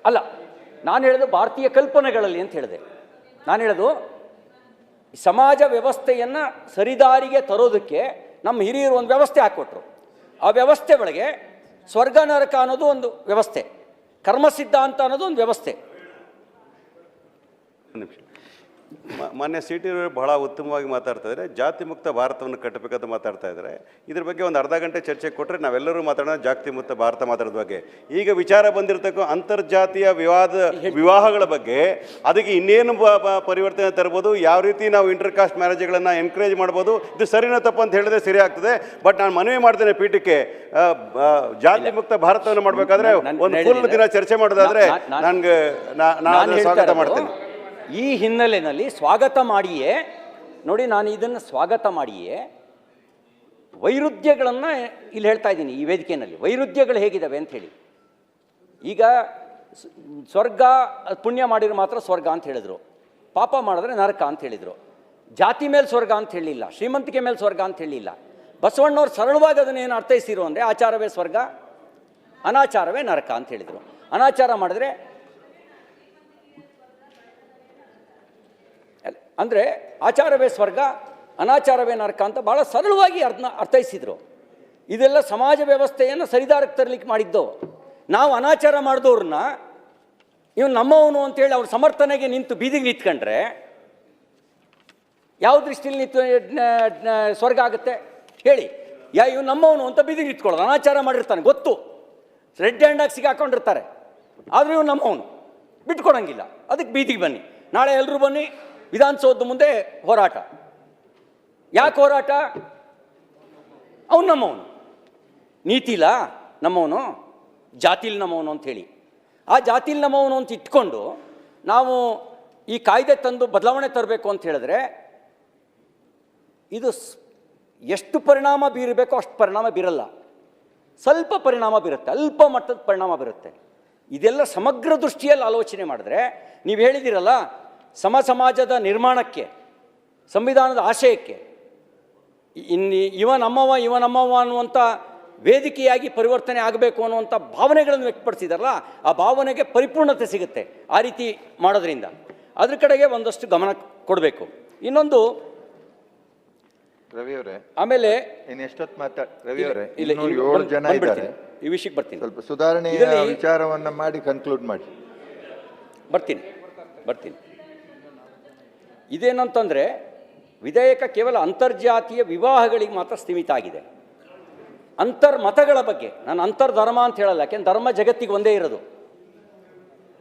ಅಲ್ಲ, ನಾನು ಹೇಳೋದು ಭಾರತೀಯ ಕಲ್ಪನೆಗಳಲ್ಲಿ ಅಂತ ಹೇಳಿದೆ. ನಾನು ಹೇಳೋದು ಸಮಾಜ ವ್ಯವಸ್ಥೆಯನ್ನು ಸರಿದಾರಿಗೆ ತರೋದಕ್ಕೆ ನಮ್ಮ ಹಿರಿಯರು ಒಂದು ವ್ಯವಸ್ಥೆ ಹಾಕ್ಕೊಟ್ರು. ಆ ವ್ಯವಸ್ಥೆ ಒಳಗೆ ಸ್ವರ್ಗ ನರಕ ಅನ್ನೋದು ಒಂದು ವ್ಯವಸ್ಥೆ, ಕರ್ಮ ಸಿದ್ಧಾಂತ ಅನ್ನೋದು ಒಂದು ವ್ಯವಸ್ಥೆ.
ಮಾನ್ಯ ಸಿ ಟಿ ಬಹಳ ಉತ್ತಮವಾಗಿ ಮಾತಾಡ್ತಾ ಇದ್ದಾರೆ. ಜಾತಿ ಮುಕ್ತ ಭಾರತವನ್ನು ಕಟ್ಟಬೇಕಂತ ಮಾತಾಡ್ತಾ ಇದ್ದಾರೆ. ಇದ್ರ ಬಗ್ಗೆ ಒಂದು ಅರ್ಧ ಗಂಟೆ ಚರ್ಚೆ ಕೊಟ್ಟರೆ ನಾವೆಲ್ಲರೂ ಮಾತಾಡೋಣ ಜಾತಿ ಮುಕ್ತ ಭಾರತ ಮಾತಾಡೋದ ಬಗ್ಗೆ. ಈಗ ವಿಚಾರ ಬಂದಿರತಕ್ಕ ಅಂತರ್ಜಾತೀಯ ವಿವಾಹಗಳ ಬಗ್ಗೆ, ಅದಕ್ಕೆ ಇನ್ನೇನು ಪರಿವರ್ತನೆ ತರ್ಬೋದು, ಯಾವ ರೀತಿ ನಾವು ಇಂಟರ್ ಕಾಸ್ಟ್ ಮ್ಯಾರೇಜ್ಗಳನ್ನು ಎನ್ಕರೇಜ್ ಮಾಡ್ಬೋದು, ಇದು ಸರಿನೋ ತಪ್ಪು ಅಂತ ಹೇಳಿದ್ರೆ ಸರಿ ಆಗ್ತದೆ. ಬಟ್ ನಾನು ಮನವಿ ಮಾಡ್ತೇನೆ ಪೀಠಕ್ಕೆ, ಜಾತಿ ಮುಕ್ತ ಭಾರತವನ್ನು ಮಾಡಬೇಕಾದ್ರೆ ಒಂದು ಫುಲ್ ದಿನ ಚರ್ಚೆ ಮಾಡೋದಾದ್ರೆ ನಾನು ಸ್ವಾಗತ ಮಾಡ್ತೇನೆ.
ಈ ಹಿನ್ನೆಲೆಯಲ್ಲಿ ಸ್ವಾಗತ ಮಾಡಿಯೇ ನೋಡಿ, ನಾನು ಇದನ್ನು ಸ್ವಾಗತ ಮಾಡಿಯೇ ವೈರುಧ್ಯಗಳನ್ನು ಇಲ್ಲಿ ಹೇಳ್ತಾ ಇದ್ದೀನಿ. ಈ ವೇದಿಕೆಯಲ್ಲಿ ವೈರುಧ್ಯಗಳು ಹೇಗಿದ್ದಾವೆ ಅಂತ ಹೇಳಿ. ಈಗ ಸ್ವರ್ಗ ಪುಣ್ಯ ಮಾಡಿದ್ರೆ ಮಾತ್ರ ಸ್ವರ್ಗ ಅಂತ ಹೇಳಿದರು, ಪಾಪ ಮಾಡಿದ್ರೆ ನರಕ ಅಂತ ಹೇಳಿದರು. ಜಾತಿ ಮೇಲೆ ಸ್ವರ್ಗ ಅಂತ ಹೇಳಿಲ್ಲ, ಶ್ರೀಮಂತಿಕೆ ಮೇಲೆ ಸ್ವರ್ಗ ಅಂತ ಹೇಳಿಲ್ಲ. ಬಸವಣ್ಣವ್ರು ಸರಳವಾಗಿ ಅದನ್ನೇನು ಅರ್ಥೈಸಿರು ಅಂದರೆ ಆಚಾರವೇ ಸ್ವರ್ಗ, ಅನಾಚಾರವೇ ನರಕ ಅಂತ ಹೇಳಿದರು. ಅನಾಚಾರ ಮಾಡಿದ್ರೆ ಅಂದರೆ ಆಚಾರವೇ ಸ್ವರ್ಗ, ಅನಾಚಾರವೇ ನರಕ ಅಂತ ಭಾಳ ಸರಳವಾಗಿ ಅರ್ಥೈಸಿದರು. ಇದೆಲ್ಲ ಸಮಾಜ ವ್ಯವಸ್ಥೆಯನ್ನು ಸರಿದಾರಕ್ಕೆ ತರಲಿಕ್ಕೆ ಮಾಡಿದ್ದು. ನಾವು ಅನಾಚಾರ ಮಾಡಿದವ್ರನ್ನ ಇವ್ನು ನಮ್ಮವನು ಅಂತೇಳಿ ಅವ್ರ ಸಮರ್ಥನೆಗೆ ನಿಂತು ಬೀದಿಗೆ ನಿಂತ್ಕೊಂಡ್ರೆ ಯಾವ ದೃಷ್ಟಿಯಲ್ಲಿ ನಿಂತು ಸ್ವರ್ಗ ಆಗುತ್ತೆ ಹೇಳಿ? ಇವ್ನು ನಮ್ಮವನು ಅಂತ ಬೀದಿಗೆ ನಿಂತ್ಕೊಳ್ಳೋದು. ಅನಾಚಾರ ಮಾಡಿರ್ತಾನೆ ಗೊತ್ತು, ರೆಡ್ ಹ್ಯಾಂಡಾಗಿ ಸಿಗಾಕೊಂಡಿರ್ತಾರೆ, ಆದರೂ ಇವ್ನು ನಮ್ಮವನು ಬಿಟ್ಕೊಡಂಗಿಲ್ಲ. ಅದಕ್ಕೆ ಬೀದಿಗೆ ಬನ್ನಿ, ನಾಳೆ ಎಲ್ಲರೂ ಬನ್ನಿ, ವಿಧಾನಸೌಧದ ಮುಂದೆ ಹೋರಾಟ. ಯಾಕೆ ಹೋರಾಟ? ಅವನು ನಮ್ಮವನು, ನೀತಿಲ ನಮ್ಮವನು, ಜಾತಿಲಿ ನಮ್ಮವನು ಅಂಥೇಳಿ. ಆ ಜಾತಿಲಿ ನಮ್ಮವನು ಅಂತ ಇಟ್ಕೊಂಡು ನಾವು ಈ ಕಾಯ್ದೆ ತಂದು ಬದಲಾವಣೆ ತರಬೇಕು ಅಂತ ಹೇಳಿದ್ರೆ ಇದು ಎಷ್ಟು ಪರಿಣಾಮ ಬೀರಬೇಕೋ ಅಷ್ಟು ಪರಿಣಾಮ ಬೀರಲ್ಲ. ಸ್ವಲ್ಪ ಪರಿಣಾಮ ಬೀರುತ್ತೆ, ಅಲ್ಪ ಮಟ್ಟದ ಪರಿಣಾಮ ಬೀರುತ್ತೆ. ಇದೆಲ್ಲ ಸಮಗ್ರ ದೃಷ್ಟಿಯಲ್ಲಿ ಆಲೋಚನೆ ಮಾಡಿದ್ರೆ, ನೀವು ಹೇಳಿದಿರಲ್ಲ ಸಮಾಜದ ನಿರ್ಮಾಣಕ್ಕೆ, ಸಂವಿಧಾನದ ಆಶಯಕ್ಕೆ ಇವ ನಮ್ಮವ ಅನ್ನುವಂಥ ವೇದಿಕೆಯಾಗಿ ಪರಿವರ್ತನೆ ಆಗಬೇಕು ಅನ್ನುವಂಥ ಭಾವನೆಗಳನ್ನು ವ್ಯಕ್ತಪಡಿಸಿದಾರಲ್ಲ, ಆ ಭಾವನೆಗೆ ಪರಿಪೂರ್ಣತೆ ಸಿಗುತ್ತೆ ಆ ರೀತಿ ಮಾಡೋದ್ರಿಂದ. ಅದ್ರ ಕಡೆಗೆ ಒಂದಷ್ಟು ಗಮನ ಕೊಡಬೇಕು. ಇನ್ನೊಂದು
ರವಿ ಅವರೇ,
ಆಮೇಲೆ
ರವಿ ಅವರೇ,
ಇಲ್ಲ,
7 ಜನ ಇದ್ದಾರೆ.
ಈ ವಿಷಯಕ್ಕೆ ಬರ್ತೀನಿ.
ಸ್ವಲ್ಪ ಸುಧಾರಣೆಯ ವಿಚಾರವನ್ನ ಮಾಡಿ ಕನ್ಕ್ಲೂಡ್ ಮಾಡಿ.
ಬರ್ತೀನಿ. ಇದೇನಂತಂದರೆ ವಿಧೇಯಕ ಕೇವಲ ಅಂತರ್ಜಾತೀಯ ವಿವಾಹಗಳಿಗೆ ಮಾತ್ರ ಸೀಮಿತ ಆಗಿದೆ. ಅಂತರ್ಮತಗಳ ಬಗ್ಗೆ ನಾನು ಅಂತರ್ಧರ್ಮ ಅಂತ ಹೇಳಲ್ಲ, ಯಾಕೆಂದ್ರೆ ಧರ್ಮ ಜಗತ್ತಿಗೆ ಒಂದೇ ಇರೋದು.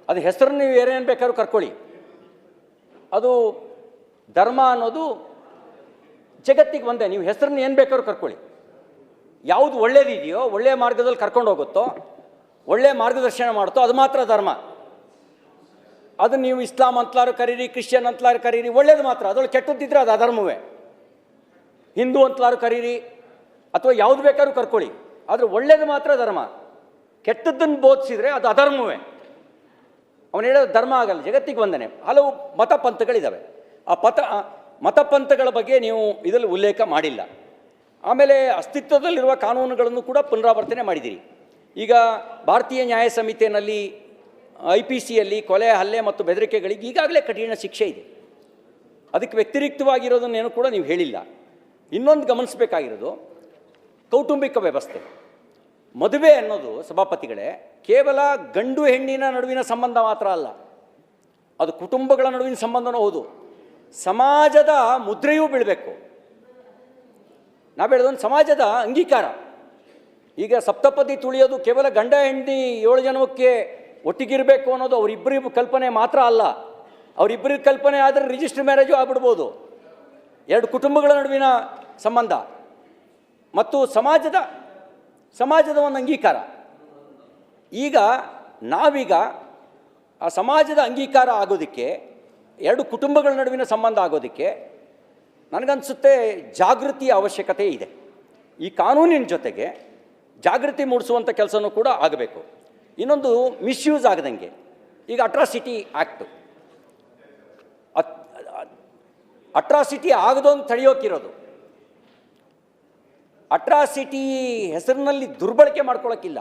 ಅದು ಹೆಸರು ನೀವು ಏನೇನು ಬೇಕಾದ್ರೂ ಕರ್ಕೊಳ್ಳಿ, ಅದು ಧರ್ಮ ಅನ್ನೋದು ಜಗತ್ತಿಗೆ ಒಂದೇ. ನೀವು ಹೆಸರನ್ನ ಏನು ಬೇಕಾದ್ರೂ ಕರ್ಕೊಳ್ಳಿ, ಯಾವುದು ಒಳ್ಳೇದಿದೆಯೋ, ಒಳ್ಳೆಯ ಮಾರ್ಗದಲ್ಲಿ ಕರ್ಕೊಂಡು ಹೋಗುತ್ತೋ, ಒಳ್ಳೆಯ ಮಾರ್ಗದರ್ಶನ ಮಾಡುತ್ತೋ ಅದು ಮಾತ್ರ ಧರ್ಮ. ಅದು ನೀವು ಇಸ್ಲಾಂ ಅಂತಲಾರು ಕರೀರಿ, ಕ್ರಿಶ್ಚಿಯನ್ ಅಂತಲಾರು ಕರೀರಿ, ಒಳ್ಳೇದು ಮಾತ್ರ. ಅದರೊಳಗೆ ಕೆಟ್ಟದ್ದಿದ್ರೆ ಅದು ಅಧರ್ಮವೇ. ಹಿಂದೂ ಅಂತಲಾರು ಕರೀರಿ ಅಥವಾ ಯಾವುದು ಬೇಕಾದ್ರೂ ಕರ್ಕೊಳ್ಳಿ, ಆದರೆ ಒಳ್ಳೇದು ಮಾತ್ರ ಧರ್ಮ. ಕೆಟ್ಟದ್ದನ್ನು ಬೋಧಿಸಿದ್ರೆ ಅದು ಅಧರ್ಮವೇ. ಅವನು ಹೇಳೋದು ಧರ್ಮ ಆಗಲ್ಲ, ಜಗತ್ತಿಗೆ ಒಂದನೇ. ಹಲವು ಮತಪಂಥಗಳಿದ್ದಾವೆ. ಆ ಮತಪಂಥಗಳ ಬಗ್ಗೆ ನೀವು ಇದರಲ್ಲಿ ಉಲ್ಲೇಖ ಮಾಡಿಲ್ಲ. ಆಮೇಲೆ ಅಸ್ತಿತ್ವದಲ್ಲಿರುವ ಕಾನೂನುಗಳನ್ನು ಕೂಡ ಪುನರಾವರ್ತನೆ ಮಾಡಿದ್ದೀರಿ. ಈಗ ಭಾರತೀಯ ನ್ಯಾಯ ಸಂಹಿತೆಯಲ್ಲಿ IPCಯಲ್ಲಿ ಕೊಲೆ, ಹಲ್ಲೆ ಮತ್ತು ಬೆದರಿಕೆಗಳಿಗೆ ಈಗಾಗಲೇ ಕಠಿಣ ಶಿಕ್ಷೆ ಇದೆ. ಅದಕ್ಕೆ ವ್ಯತಿರಿಕ್ತವಾಗಿರೋದನ್ನೇನು ಕೂಡ ನೀವು ಹೇಳಿಲ್ಲ. ಇನ್ನೊಂದು ಗಮನಿಸಬೇಕಾಗಿರೋದು ಕೌಟುಂಬಿಕ ವ್ಯವಸ್ಥೆ. ಮದುವೆ ಅನ್ನೋದು ಸಭಾಪತಿಗಳೇ ಕೇವಲ ಗಂಡು ಹೆಣ್ಣಿನ ನಡುವಿನ ಸಂಬಂಧ ಮಾತ್ರ ಅಲ್ಲ, ಅದು ಕುಟುಂಬಗಳ ನಡುವಿನ ಸಂಬಂಧನೂ ಹೌದು, ಸಮಾಜದ ಮುದ್ರೆಯೂ ಬೀಳಬೇಕು. ನಾವು ಹೇಳೋದೊಂದು ಸಮಾಜದ ಅಂಗೀಕಾರ. ಈಗ ಸಪ್ತಪದಿ ತುಳಿಯೋದು ಕೇವಲ ಗಂಡ ಹೆಂಡತಿ 7 ಜನಕ್ಕೆ ಒಟ್ಟಿಗಿರಬೇಕು ಅನ್ನೋದು ಅವರಿಬ್ಬರಿಗೂ ಕಲ್ಪನೆ ಮಾತ್ರ ಅಲ್ಲ. ಅವರಿಬ್ಬರಿಗೆ ಕಲ್ಪನೆ ಆದರೆ ರಿಜಿಸ್ಟರ್ ಮ್ಯಾರೇಜು ಆಗ್ಬಿಡ್ಬೋದು. 2 ಕುಟುಂಬಗಳ ನಡುವಿನ ಸಂಬಂಧ ಮತ್ತು ಸಮಾಜದ ಒಂದು ಅಂಗೀಕಾರ. ಈಗ ನಾವೀಗ ಆ ಸಮಾಜದ ಅಂಗೀಕಾರ ಆಗೋದಕ್ಕೆ, 2 ಕುಟುಂಬಗಳ ನಡುವಿನ ಸಂಬಂಧ ಆಗೋದಕ್ಕೆ ನನಗನ್ಸುತ್ತೆ ಜಾಗೃತಿಯ ಅವಶ್ಯಕತೆ ಇದೆ. ಈ ಕಾನೂನಿನ ಜೊತೆಗೆ ಜಾಗೃತಿ ಮೂಡಿಸುವಂಥ ಕೆಲಸನೂ ಕೂಡ ಆಗಬೇಕು. ಇನ್ನೊಂದು ಮಿಸ್ಯೂಸ್ ಆಗದಂಗೆ, ಈಗ ಅಟ್ರಾಸಿಟಿ ಆ್ಯಕ್ಟು, ಅಟ್ರಾಸಿಟಿ ಆಗದೊಂದು ತಡೆಯೋಕ್ಕಿರೋದು. ಅಟ್ರಾಸಿಟಿ ಹೆಸರಿನಲ್ಲಿ ದುರ್ಬಳಕೆ ಮಾಡ್ಕೊಳ್ಳೋಕ್ಕಿಲ್ಲ.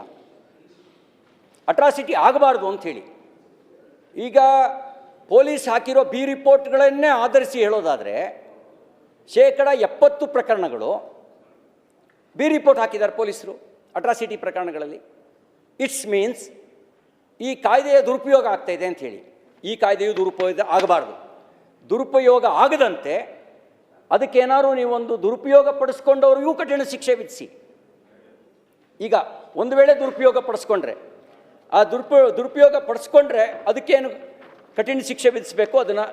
ಅಟ್ರಾಸಿಟಿ ಆಗಬಾರ್ದು ಅಂಥೇಳಿ ಈಗ ಪೊಲೀಸ್ ಹಾಕಿರೋ ಬಿ ರಿಪೋರ್ಟ್ಗಳನ್ನೇ ಆಧರಿಸಿ ಹೇಳೋದಾದರೆ 70% ಪ್ರಕರಣಗಳು ಬಿ ರಿಪೋರ್ಟ್ ಹಾಕಿದ್ದಾರೆ ಪೊಲೀಸರು ಅಟ್ರಾಸಿಟಿ ಪ್ರಕರಣಗಳಲ್ಲಿ. ಇಟ್ಸ್ ಮೀನ್ಸ್ ಈ ಕಾಯ್ದೆಯ ದುರುಪಯೋಗ ಆಗ್ತಾಯಿದೆ ಅಂಥೇಳಿ. ಈ ಕಾಯ್ದೆಯು ದುರುಪಯೋಗ ಆಗಬಾರ್ದು. ದುರುಪಯೋಗ ಆಗದಂತೆ ಅದಕ್ಕೇನಾದ್ರು ನೀವೊಂದು ದುರುಪಯೋಗ ಪಡಿಸ್ಕೊಂಡವ್ರಿಗೂ ಕಠಿಣ ಶಿಕ್ಷೆ ವಿಧಿಸಿ. ಈಗ ಒಂದು ವೇಳೆ ದುರುಪಯೋಗ ಪಡಿಸ್ಕೊಂಡ್ರೆ, ಆ ದುರುಪಯೋಗ ಪಡಿಸ್ಕೊಂಡ್ರೆ ಅದಕ್ಕೇನು ಕಠಿಣ ಶಿಕ್ಷೆ ವಿಧಿಸಬೇಕು ಅದನ್ನು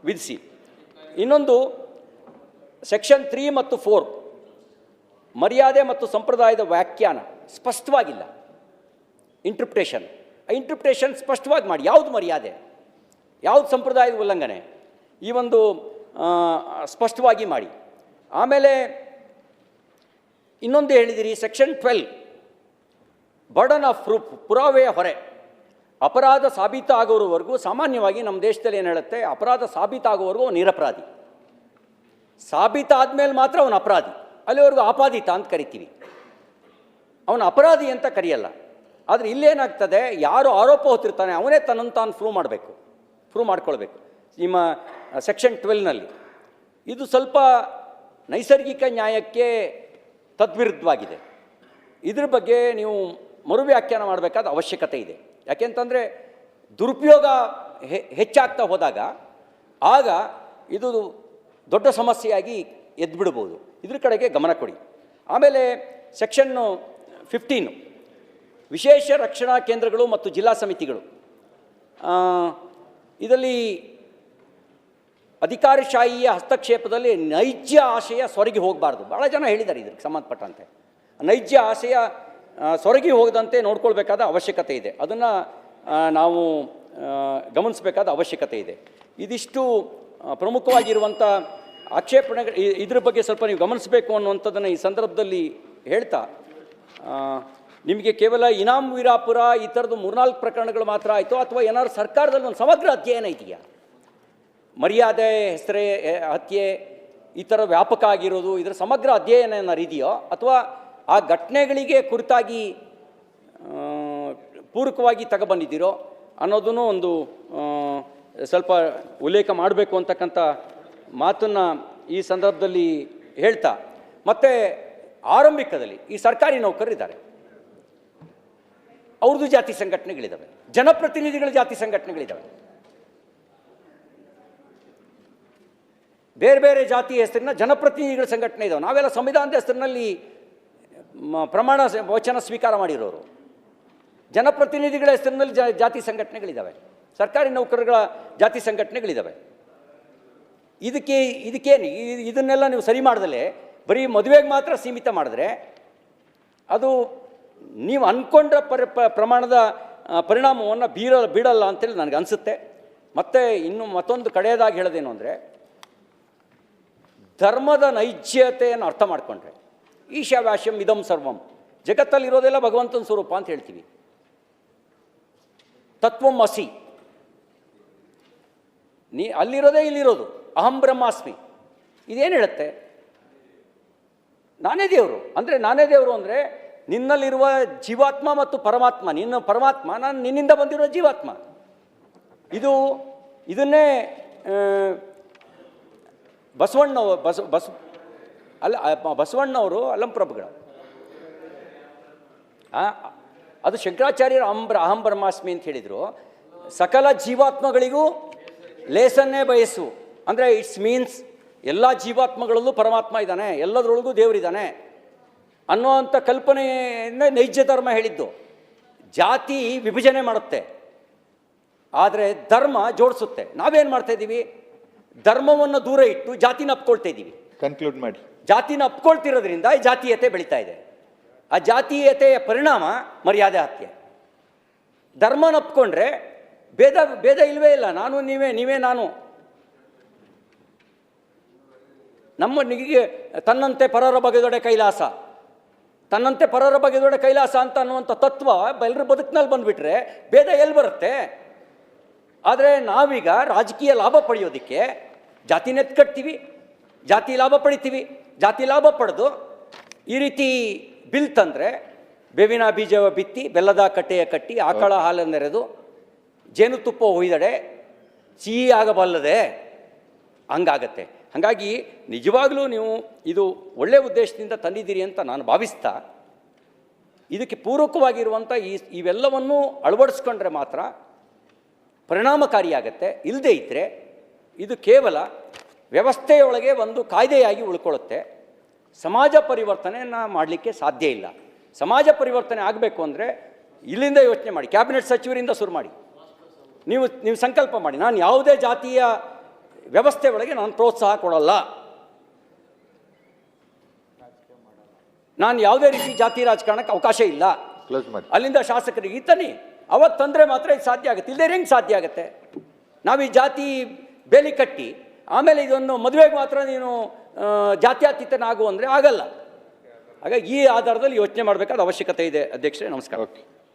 ವಿಧಿಸಿ. ಇನ್ನೊಂದು ಸೆಕ್ಷನ್ 3 ಮತ್ತು 4 ಮರ್ಯಾದೆ ಮತ್ತು ಸಂಪ್ರದಾಯದ ವ್ಯಾಖ್ಯಾನ ಸ್ಪಷ್ಟವಾಗಿಲ್ಲ. ಇಂಟರ್ಪ್ರಿಟೇಷನ್ ಸ್ಪಷ್ಟವಾಗಿ ಮಾಡಿ. ಯಾವುದು ಮರ್ಯಾದೆ, ಯಾವುದು ಸಂಪ್ರದಾಯದ ಉಲ್ಲಂಘನೆ, ಈ ಒಂದು ಸ್ಪಷ್ಟವಾಗಿ ಮಾಡಿ. ಆಮೇಲೆ ಇನ್ನೊಂದು ಹೇಳಿದಿರಿ, ಸೆಕ್ಷನ್ 12 ಬರ್ಡನ್ ಆಫ್ ಪ್ರೂಫ್, ಪುರಾವೆಯ ಹೊರೆ. ಅಪರಾಧ ಸಾಬೀತಾಗೋವರೆಗೂ ಸಾಮಾನ್ಯವಾಗಿ ನಮ್ಮ ದೇಶದಲ್ಲಿ ಏನು ಹೇಳುತ್ತೆ, ಅಪರಾಧ ಸಾಬೀತಾಗೋವರೆಗೂ ಅವನು ನಿರಪರಾಧಿ, ಸಾಬೀತಾದ್ಮೇಲೆ ಮಾತ್ರ ಅವನು ಅಪರಾಧಿ. ಅಲ್ಲಿವರೆಗೂ ಆಪಾದಿತ ಅಂತ ಕರಿತೀವಿ, ಅವನು ಅಪರಾಧಿ ಅಂತ ಕರೆಯಲ್ಲ. ಆದರೆ ಇಲ್ಲೇನಾಗ್ತದೆ, ಯಾರು ಆರೋಪ ಹೊತ್ತಿರ್ತಾನೆ ಅವನೇ ತನ್ನನ್ನು ತಾನು ಪ್ರೂವ್ ಮಾಡ್ಕೊಳ್ಬೇಕು. ನಿಮ್ಮ ಸೆಕ್ಷನ್ 12ನಲ್ಲಿ ಇದು ಸ್ವಲ್ಪ ನೈಸರ್ಗಿಕ ನ್ಯಾಯಕ್ಕೆ ತದ್ವಿರುದ್ಧವಾಗಿದೆ. ಇದ್ರ ಬಗ್ಗೆ ನೀವು ಮರು ವ್ಯಾಖ್ಯಾನ ಮಾಡಬೇಕಾದ ಅವಶ್ಯಕತೆ ಇದೆ. ಯಾಕೆಂತಂದರೆ ದುರುಪಯೋಗ ಹೆಚ್ಚಾಗ್ತಾ ಹೋದಾಗ ಆಗ ಇದು ದೊಡ್ಡ ಸಮಸ್ಯೆಯಾಗಿ ಎದ್ಬಿಡ್ಬೋದು. ಇದ್ರ ಕಡೆಗೆ ಗಮನ ಕೊಡಿ. ಆಮೇಲೆ ಸೆಕ್ಷನ್ನು 15 ವಿಶೇಷ ರಕ್ಷಣಾ ಕೇಂದ್ರಗಳು ಮತ್ತು ಜಿಲ್ಲಾ ಸಮಿತಿಗಳು. ಇದರಲ್ಲಿ ಅಧಿಕಾರಶಾಹಿಯ ಹಸ್ತಕ್ಷೇಪದಲ್ಲಿ ನೈಜ ಆಶಯ ಸೊರಗಿ ಹೋಗಬಾರ್ದು. ಭಾಳ ಜನ ಹೇಳಿದ್ದಾರೆ ಇದಕ್ಕೆ ಸಂಬಂಧಪಟ್ಟಂತೆ. ನೈಜ ಆಶಯ ಸೊರಗಿ ಹೋಗದಂತೆ ನೋಡ್ಕೊಳ್ಬೇಕಾದ ಅವಶ್ಯಕತೆ ಇದೆ. ಅದನ್ನು ನಾವು ಗಮನಿಸಬೇಕಾದ ಅವಶ್ಯಕತೆ ಇದೆ. ಇದಿಷ್ಟು ಪ್ರಮುಖವಾಗಿರುವಂಥ ಆಕ್ಷೇಪಣೆಗಳು. ಇದ್ರ ಬಗ್ಗೆ ಸ್ವಲ್ಪ ನೀವು ಗಮನಿಸಬೇಕು ಅನ್ನುವಂಥದ್ದನ್ನು ಈ ಸಂದರ್ಭದಲ್ಲಿ ಹೇಳ್ತಾ, ನಿಮಗೆ ಕೇವಲ ಇನಾಮ್ ವೀರಾಪುರ ಈ ಥರದ್ದು 3-4 ಪ್ರಕರಣಗಳು ಮಾತ್ರ ಆಯಿತು, ಅಥವಾ ಏನಾದ್ರು ಸರ್ಕಾರದಲ್ಲಿ ಒಂದು ಸಮಗ್ರ ಅಧ್ಯಯನ ಇದೆಯಾ? ಮರ್ಯಾದೆ, ಹೆಸರೇ, ಹತ್ಯೆ ಈ ಥರ ವ್ಯಾಪಕ ಆಗಿರೋದು, ಇದರ ಸಮಗ್ರ ಅಧ್ಯಯನ ಏನಾರು ಇದೆಯೋ, ಅಥವಾ ಆ ಘಟನೆಗಳಿಗೆ ಕುರಿತಾಗಿ ಪೂರಕವಾಗಿ ತಗೊಬಂದಿದ್ದೀರೋ ಅನ್ನೋದನ್ನು ಒಂದು ಸ್ವಲ್ಪ ಉಲ್ಲೇಖ ಮಾಡಬೇಕು ಅಂತಕ್ಕಂಥ ಮಾತನ್ನು ಈ ಸಂದರ್ಭದಲ್ಲಿ ಹೇಳ್ತಾ, ಮತ್ತು ಆರಂಭಿಕದಲ್ಲಿ ಈ ಸರ್ಕಾರಿ ನೌಕರರಿದ್ದಾರೆ, ಅವ್ರದ್ದು ಜಾತಿ ಸಂಘಟನೆಗಳಿದ್ದಾವೆ, ಜನಪ್ರತಿನಿಧಿಗಳ ಜಾತಿ ಸಂಘಟನೆಗಳಿದ್ದಾವೆ, ಬೇರೆ ಬೇರೆ ಜಾತಿಯ ಹೆಸರಿನ ಜನಪ್ರತಿನಿಧಿಗಳ ಸಂಘಟನೆ ಇದ್ದಾವೆ. ನಾವೆಲ್ಲ ಸಂವಿಧಾನದ ಹೆಸರಿನಲ್ಲಿ ಪ್ರಮಾಣ ವಚನ ಸ್ವೀಕಾರ ಮಾಡಿರೋರು. ಜನಪ್ರತಿನಿಧಿಗಳ ಹೆಸರಿನಲ್ಲಿ ಜಾತಿ ಸಂಘಟನೆಗಳಿದ್ದಾವೆ, ಸರ್ಕಾರಿ ನೌಕರರುಗಳ ಜಾತಿ ಸಂಘಟನೆಗಳಿದ್ದಾವೆ. ಇದಕ್ಕೇನು ಇದನ್ನೆಲ್ಲ ನೀವು ಸರಿ ಮಾಡ್ದಲೇ ಬರೀ ಮದುವೆಗೆ ಮಾತ್ರ ಸೀಮಿತ ಮಾಡಿದ್ರೆ ಅದು ನೀವು ಅಂದ್ಕೊಂಡ ಪ್ರಮಾಣದ ಪರಿಣಾಮವನ್ನು ಬೀಳಲ್ಲ ಅಂತೇಳಿ ನನಗೆ ಅನಿಸುತ್ತೆ. ಮತ್ತು ಮತ್ತೊಂದು ಕಡೆಯದಾಗಿ ಹೇಳೋದೇನು ಅಂದರೆ, ಧರ್ಮದ ನೈಜ್ಯತೆಯನ್ನು ಅರ್ಥ ಮಾಡಿಕೊಂಡ್ರೆ, ಈಶಾವಾಸ್ಯಂ ಇದಂ ಸರ್ವಂ, ಜಗತ್ತಲ್ಲಿರೋದೆಲ್ಲ ಭಗವಂತನ ಸ್ವರೂಪ ಅಂತ ಹೇಳ್ತೀವಿ. ತತ್ವಂ ಅಸಿ, ಅಲ್ಲಿರೋದೇ ಇಲ್ಲಿರೋದು, ಅಹಂ ಬ್ರಹ್ಮಾಸ್ಮಿ, ಇದೇನು ಹೇಳುತ್ತೆ? ನಾನೇ ದೇವರು ಅಂದರೆ ನಿನ್ನಲ್ಲಿರುವ ಜೀವಾತ್ಮ ಮತ್ತು ಪರಮಾತ್ಮ, ನಿನ್ನ ಪರಮಾತ್ಮ, ನಾನು ನಿನ್ನಿಂದ ಬಂದಿರೋ ಜೀವಾತ್ಮ. ಇದನ್ನೇ ಬಸವಣ್ಣವರು ಅಲ್ಲಂಪ್ರಭುಗಳು, ಅದು ಶಂಕರಾಚಾರ್ಯರ ಅಹಂ ಬ್ರಹ್ಮಾಸ್ಮಿ ಅಂತ ಹೇಳಿದರು. ಸಕಲ ಜೀವಾತ್ಮಗಳಿಗೂ ಲೇಸನ್ನೇ ಬಯಸು, ಅಂದರೆ ಇಟ್ಸ್ ಮೀನ್ಸ್ ಎಲ್ಲ ಜೀವಾತ್ಮಗಳಲ್ಲೂ ಪರಮಾತ್ಮ ಇದ್ದಾನೆ, ಎಲ್ಲದರೊಳಗೂ ದೇವರಿದ್ದಾನೆ ಅನ್ನೋವಂಥ ಕಲ್ಪನೆಯನ್ನ ನೈಜ ಧರ್ಮ ಹೇಳಿದ್ದು. ಜಾತಿ ವಿಭಜನೆ ಮಾಡುತ್ತೆ, ಆದರೆ ಧರ್ಮ ಜೋಡಿಸುತ್ತೆ. ನಾವೇನು ಮಾಡ್ತಾ ಇದ್ದೀವಿ? ಧರ್ಮವನ್ನು ದೂರ ಇಟ್ಟು ಜಾತಿನ ಅಪ್ಕೊಳ್ತಾ ಇದ್ದೀವಿ.
ಕನ್ಕ್ಲೂಡ್ ಮಾಡಿ.
ಜಾತಿನ ಅಪ್ಕೊಳ್ತಿರೋದ್ರಿಂದ ಈ ಜಾತೀಯತೆ ಬೆಳೀತಾ ಇದೆ. ಆ ಜಾತೀಯತೆಯ ಪರಿಣಾಮ ಮರ್ಯಾದೆ ಹತ್ಯೆ. ಧರ್ಮನ ಅಪ್ಕೊಂಡ್ರೆ ಭೇದ ಇಲ್ಲವೇ ಇಲ್ಲ. ನಾನು ನೀವೇ, ನೀವೇ ನಾನು. ನಮ್ಮ ನಿಗೆ ತನ್ನಂತೆ ಪರರ ಬಗೆದೊಡೆ ಕೈಲಾಸ, ತನ್ನಂತೆ ಪರರ ಬಗೆದೊಡೆ ಕೈಲಾಸ ಅಂತ ಅನ್ನುವಂಥ ತತ್ವ ಎಲ್ಲರ ಬದುಕಿನಲ್ಲಿ ಬಂದುಬಿಟ್ರೆ ಭೇದ ಎಲ್ಲಿ ಬರುತ್ತೆ? ಆದರೆ ನಾವೀಗ ರಾಜಕೀಯ ಲಾಭ ಪಡೆಯೋದಕ್ಕೆ ಜಾತಿನ ಎತ್ಕಟ್ತೀವಿ, ಜಾತಿ ಲಾಭ ಪಡಿತೀವಿ. ಜಾತಿ ಲಾಭ ಪಡೆದು ಈ ರೀತಿ ಬಿಲ್ ತಂದರೆ ಬೇವಿನ ಬೀಜವ ಬಿತ್ತಿ, ಬೆಲ್ಲದ ಕಟ್ಟೆಯ ಕಟ್ಟಿ, ಆಕಳ ಹಾಲನ್ನೆರೆದು, ಜೇನುತುಪ್ಪ ಹೊಯ್ದಡೆ ಸಿಹಿ ಆಗಬಲ್ಲದೆ ಹಂಗಾಗತ್ತೆ. ಹಾಗಾಗಿ ನಿಜವಾಗಲೂ ನೀವು ಇದು ಒಳ್ಳೆಯ ಉದ್ದೇಶದಿಂದ ತಂದಿದ್ದೀರಿ ಅಂತ ನಾನು ಭಾವಿಸ್ತಾ, ಇದಕ್ಕೆ ಪೂರಕವಾಗಿರುವಂಥ ಇವೆಲ್ಲವನ್ನೂ ಅಳವಡಿಸ್ಕೊಂಡ್ರೆ ಮಾತ್ರ ಪರಿಣಾಮಕಾರಿಯಾಗತ್ತೆ. ಇಲ್ಲದೇ ಇದ್ದರೆ ಇದು ಕೇವಲ ವ್ಯವಸ್ಥೆಯೊಳಗೆ ಒಂದು ಕಾಯ್ದೆಯಾಗಿ ಉಳ್ಕೊಳ್ಳುತ್ತೆ. ಸಮಾಜ ಪರಿವರ್ತನೆಯನ್ನು ಮಾಡಲಿಕ್ಕೆ ಸಾಧ್ಯ ಇಲ್ಲ. ಸಮಾಜ ಪರಿವರ್ತನೆ ಆಗಬೇಕು ಅಂದರೆ ಇಲ್ಲಿಂದ ಯೋಚನೆ ಮಾಡಿ, ಕ್ಯಾಬಿನೆಟ್ ಸಚಿವರಿಂದ ಶುರು ಮಾಡಿ. ನೀವು ಸಂಕಲ್ಪ ಮಾಡಿ, ನಾನು ಯಾವುದೇ ಜಾತಿಯ ವ್ಯವಸ್ಥೆ ಒಳಗೆ ನಾನು ಪ್ರೋತ್ಸಾಹ ಕೊಡಲ್ಲ, ನಾನು ಯಾವುದೇ ರೀತಿ ಜಾತಿ ರಾಜಕಾರಣಕ್ಕೆ ಅವಕಾಶ ಇಲ್ಲ.
ಕ್ಲೋಸ್ ಮಾಡಿ.
ಅಲ್ಲಿಂದ ಶಾಸಕರಿಗೆ ಇತ್ತನಿ ಅವಾಗ ತಂದರೆ ಮಾತ್ರ ಇದು ಸಾಧ್ಯ ಆಗುತ್ತೆ. ಇಲ್ಲದೇ ಹೆಂಗೆ ಸಾಧ್ಯ ಆಗುತ್ತೆ? ನಾವು ಈ ಜಾತಿ ಬೇಲಿ ಕಟ್ಟಿ ಆಮೇಲೆ ಇದನ್ನು ಮದುವೆಗೆ ಮಾತ್ರ ನೀನು ಜಾತ್ಯತೀತನಾಗು ಅಂದರೆ ಆಗಲ್ಲ. ಹಾಗಾಗಿ ಈ ಆಧಾರದಲ್ಲಿ ಯೋಚನೆ ಮಾಡಬೇಕಾದ ಅವಶ್ಯಕತೆ ಇದೆ. ಅಧ್ಯಕ್ಷರೇ, ನಮಸ್ಕಾರ.
ಓಕೆ.